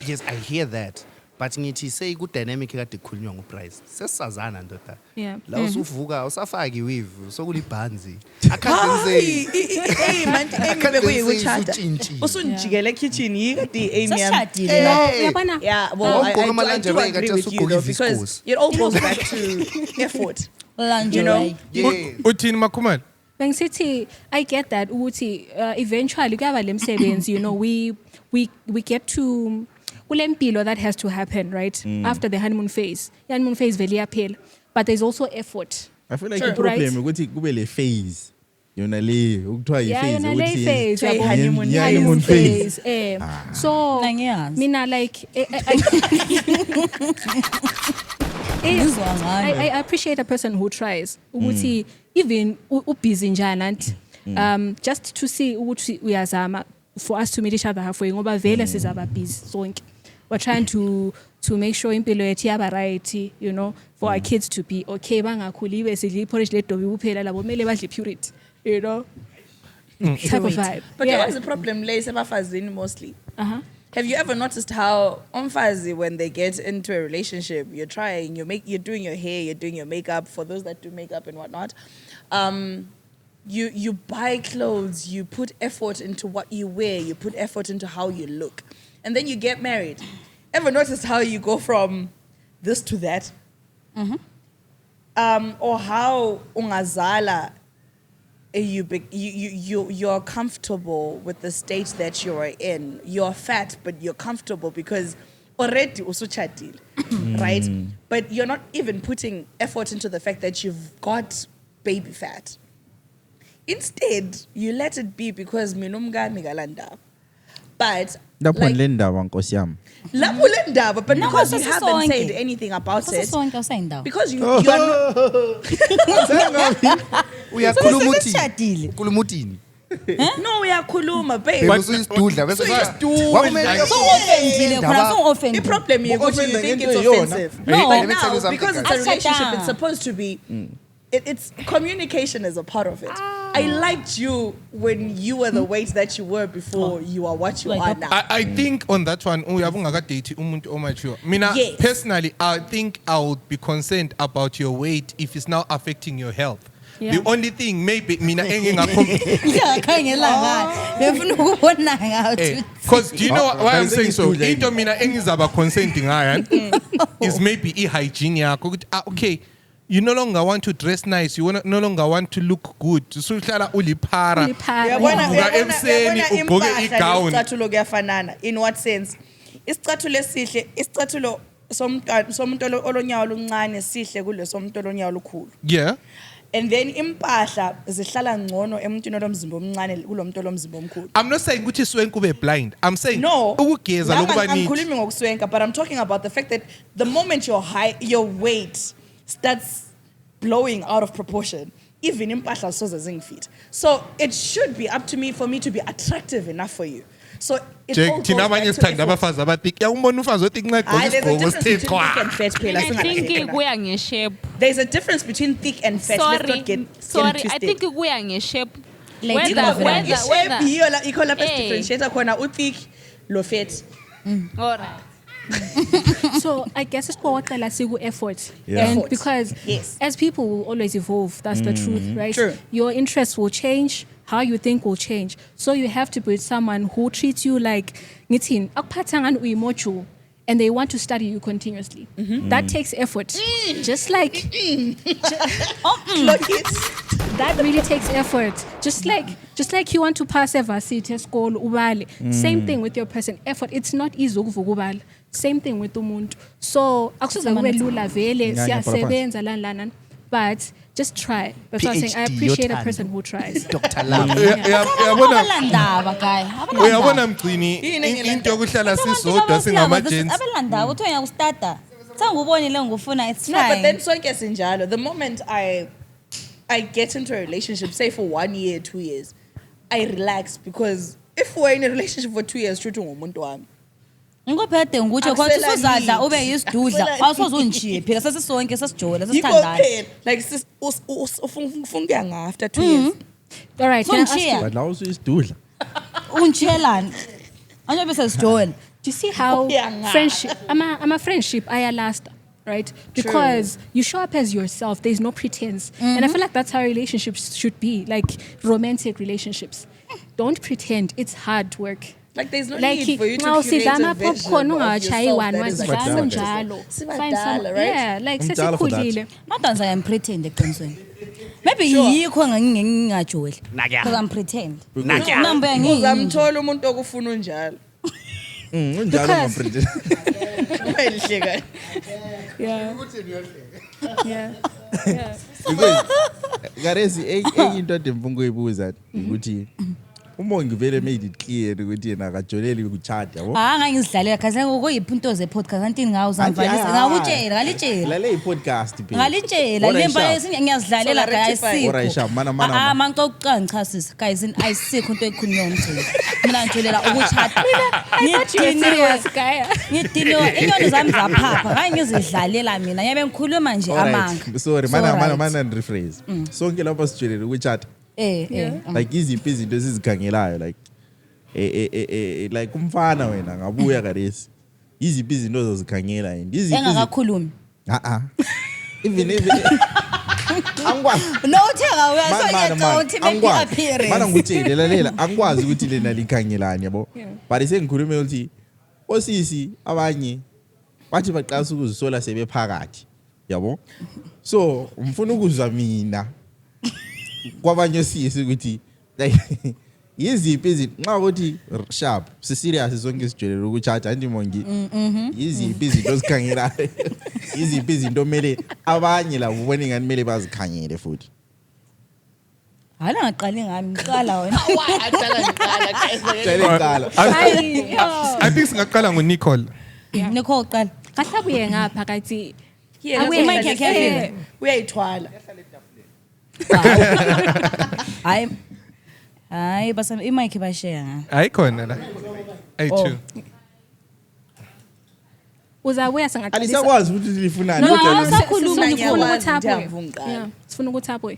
Yes, I hear that. But ngithi say good dynamic kade khulunywa ngoprice. Sesazana ndoda. Yeah. La usuvuka usafaki weave sokulibhanzi. I can't say. Hey man, bekuyikuchata. Usunjikele kitchen yikade Amy. Yeah, well I do agree with you though because it all goes back to effort. You know? uthini makhumalo Bengisithi I get that ukuthi eventually kuyaba lemsebenzi, you know, we get to kulempilo that has to happen, right? After the honeymoon phase. The honeymoon phase vele iyaphela, but there's also effort. I feel like the problem ukuthi kube le phase. Yona le ukuthiwa yi phase ukuthi honeymoon phase. So mina like I appreciate a person who tries ukuthi even ubusy njani just to see ukuthi uyazama for us to meet each other halfway ngoba vele sizaba busy sonke. We're trying to make sure impilo yethu yaba right, you know, for our kids to be okay, bangakhuliwe sidla iporridge ledobi kuphela labo mele badle purity, you know. Type of vibe. But what's the problem lays abafazini mostly? Have you ever noticed how umfazi when they get into a relationship, you're trying, you're doing your hair, you're doing your makeup, for those that do makeup and whatnot, you buy clothes, you put effort into what you wear, you put effort into how you look. And then you get married. Ever noticed how you go from this to that? Or how ungazala you're comfortable with the state that you're in. You're fat, but you're comfortable because already usuchadile, right? But you're not even putting effort into the fact that you've got baby fat. Instead, you let it be because minumngani galanda. But but because you haven't said anything about it, because you are Kulumutini. no, we are kuluma, babe. The problem is what you think it's offensive. No, but now, because it's a relationship, it's supposed to be, it's communication is a part of it. I liked you when you were the weight that you were before you are what you are now. I think on that one, uyabungakadate umuntu omature. Mina Yes. personally, I think I would be concerned about your weight if it's now affecting your health. Yeah. The only thing maybe mina Because do you know why I'm saying so? Into mina engizaba consenting is maybe hygiene yakho. Okay. You no longer want to dress nice. You no longer want to look good. Usuhlala ulipara. Uvuka ekuseni ugqoke igown. In what sense? Isicathulo esihle, isicathulo somuntu olonyawo oluncane sihle kule somuntu olonyawo olukhulu. Yeah. And then impahla zihlala ngcono emuntwini olomzimba omncane kulomuntu olomzimba omkhulu. I'm not saying ukuthi iswenka ube blind. I'm saying No. ukugeza lokuba neat. Angikhulumi ngokuswenka, but I'm talking about the fact that the moment your weight starts blowing out of proportion, even impahla soze zingifit. So it should be up to me for me to be attractive enough for you. So it all goes Thina back abanye to sithanda effort. abafazi abathik. Yawumbona ufazi othik nxa egqoka There's a isigqoko difference sithe between thick chwa. and fat phela. I think singahlekana. kuya nge-shape. There's a difference between thick and fat. Let's not get Sorry, twisted. I think kuya nge-shape. Lady Whether- Gaga. whether- Ishape whether- yiyo la ikho lapha Eh. differentiator khona u-thick lo fat. All right. So I guess it's called effort. Yeah. And Effort. because Yes. as people will always evolve, that's the truth, right? True. Your interests will change, how you think will change. So you have to be with someone who treats you like ngitin akuphathanga uyimoju, and they want to study you continuously. That takes effort. Just like Clock it. that really takes effort. Just like you want to pass a varsity school ubale. Same thing with your person. Effort. It's not easy ukuvuka ubala. Same thing with umuntu. So akusoze kube lula vele Nganya siyasebenza lana. But just try. That's what I'm saying. I PhD, appreciate a yothando. person who tries. Dr. Love. Uyabona abalandaba guy uyabona mgcini into yokuhlala sisodwa singama-gents. abalandaba uthi wena ustarta sangubonile ngufuna it's No, but then fine sonke sinjalo. The moment I get into a relationship, say for 1 year, 2 years, I relax because if we're in a relationship for 2 years, shuthi ngumuntu wami. ngikuphethe ngikutsho kwathi Akusela usuzadla need. ube yisidudla Akusela awusoze ungishiye phela sesisonke sesijole Yikho sesithandana phela. Like sis ufuna ukuya nga after 2 years. All right. Can I ask Songishiya. you, But la usuyisidudla. ungishiyelani anje bese sijole do you see how Yeah. friendship, I'm a friendship, I last, right? Because you show up as yourself. There's no pretense. And I feel like that's how relationships should be, like romantic relationships. Don't pretend. It's hard work. Like there's no Like need for you to now create sidla a ama-popcorn version of ungawachayi yourself one that one is like Sibadala. sidlala such a- njalo. Sibadala, Find some, right? yeah, like Umdala for that. sesikhulile. madansa yamprethend eqinisweni maybe yikho ngingingajoli because I'm pretend nambe ngiyi Uzamthola umuntu okufuna unjalo. Unjalo Because- my friend. Uyayihleka. Yeah. Yeah. Because Garezi enye into ade mfunga uyibuza ukuthi umongi vele made it clear ukuthi yena akajoleli ukuchata yabo. ngangizidlalela khaze ngokuyiphi into ze-podcast antini ngawo zamvalisa ngakutshela ngalitshela Lale i-podcast phela. ngalitshela Alright, lempa sharp. ngiyazidlalela So, guy rectify. Alright, sharp. Mana, manxa okuqala ngichasisa guys ayisikho into ekhulunywa umgcini mina ngijolela ukuchata Serious guy. ngidiniwe inyoni zami zaphapha hayi ngizidlalela mina ngiyabe ngikhuluma nje amanga Alright. Sorry, So right. mana rephrase. Sonke lapha sijelele ukuchata. eh Like iziphi izinto esizikhangelayo like like umfana wena ngabuya Garezi. Iziphi izinto ozozikhangela yini? Iziphi engakakhulumi even angikwazi no uthenga uyasoyeka uthi maybe appearance mana ngutshele lalela angikwazi ukuthi lena likhangelani yabo but sengikhulume ukuthi osisi abanye bathi baqasa ukuzisola sebephakathi yabo so umfuna ukuzwa mina kwabanye osisi ukuthi like yiziphi izinto nxa ukuthi sharp serious zonke sijelela ukucharge andimongi yiziphi izinto osikhangelayo yiziphi izinto mele abanye labo ubone ngani mele bazikhangele futhi hayi ngaqali ngami ngiqala wena Jayele qala I think singaqala nguNicole. nikho uqala Kahle abuye ngapha kathi Yeah, Abuye that's mic what I yakhe said. Uyayithwala. hayi basa imike bashare ngayo Ayikhona la. Ayithi. uzabuya sengathi alisakwazi ukuthi lifunani No, kodwa awusakhuluma Sifuna ngifuna ngiyawazi ukuthi apho. Ndiyamva ngiqala. Yeah, sifuna ukuthi apho.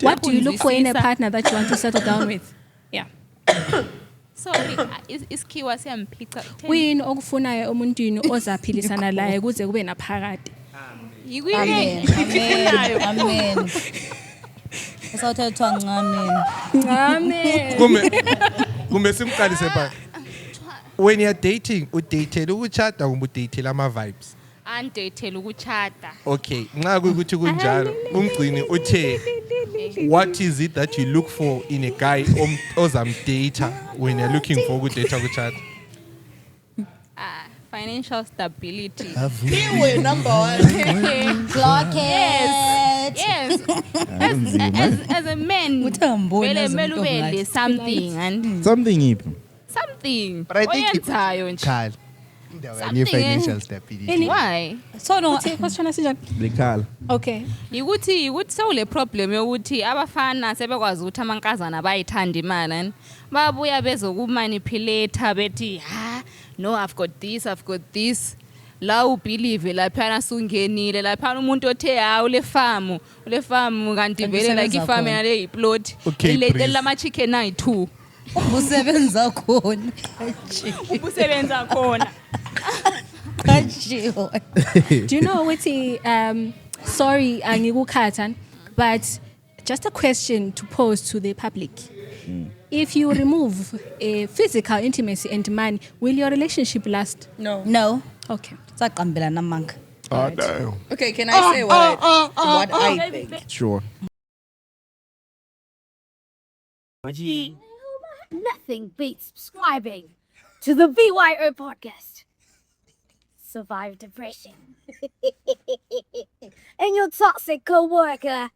What do you look for in a partner that you want to settle down with? Yeah. Sorry, isikhiwa siyampica. Kuyini okufunayo emuntwini ozaphilisana laye kuze kube naphakade? Yikuyini? amen usawuthetha ncameni Amen. Kumbe simqalise pha. When you're dating, udate ukuchata kumbe udate ama vibes. Andethela ukuchata. Okay, nxa kuyikuthi kunjalo, umgcini uthe what is it that you look for in a guy ozamdata when you're looking for ukudate ukuchata? financial stability. Iwe number one. Clock Yes. it. Yes. As a man, Uthambona vele as kumele umuntu ube ongathi. le something and Something yiphi? something. But I think Oyenzayo nje. Carl, Something, financial stability. Any- Why? So no, question sinjani? Likhala. Okay. Yikuthi sewule problem yokuthi abafana sebekwazi ukuthi amankazana bayithanda imali and babuya bezokumanipulate bethi no I've got this la ubelieve laphana sungenile laphana umuntu othe ule farm kanti vele like usebenza ifarm khona. yale yiplot Okay, ile Breeze. lama chicken ayi2 Ubusebenza khona. ubusebenza khona. Do you know what sorry angikukhatha, but just a question to pose to the public. If you remove physical intimacy and money, will your relationship last? No. Okay. Saqambela namanga. Oh, no. Okay, can I say what I think? Sure. Nothing beats subscribing to the VYO podcast. Survive depression. And your toxic co-worker.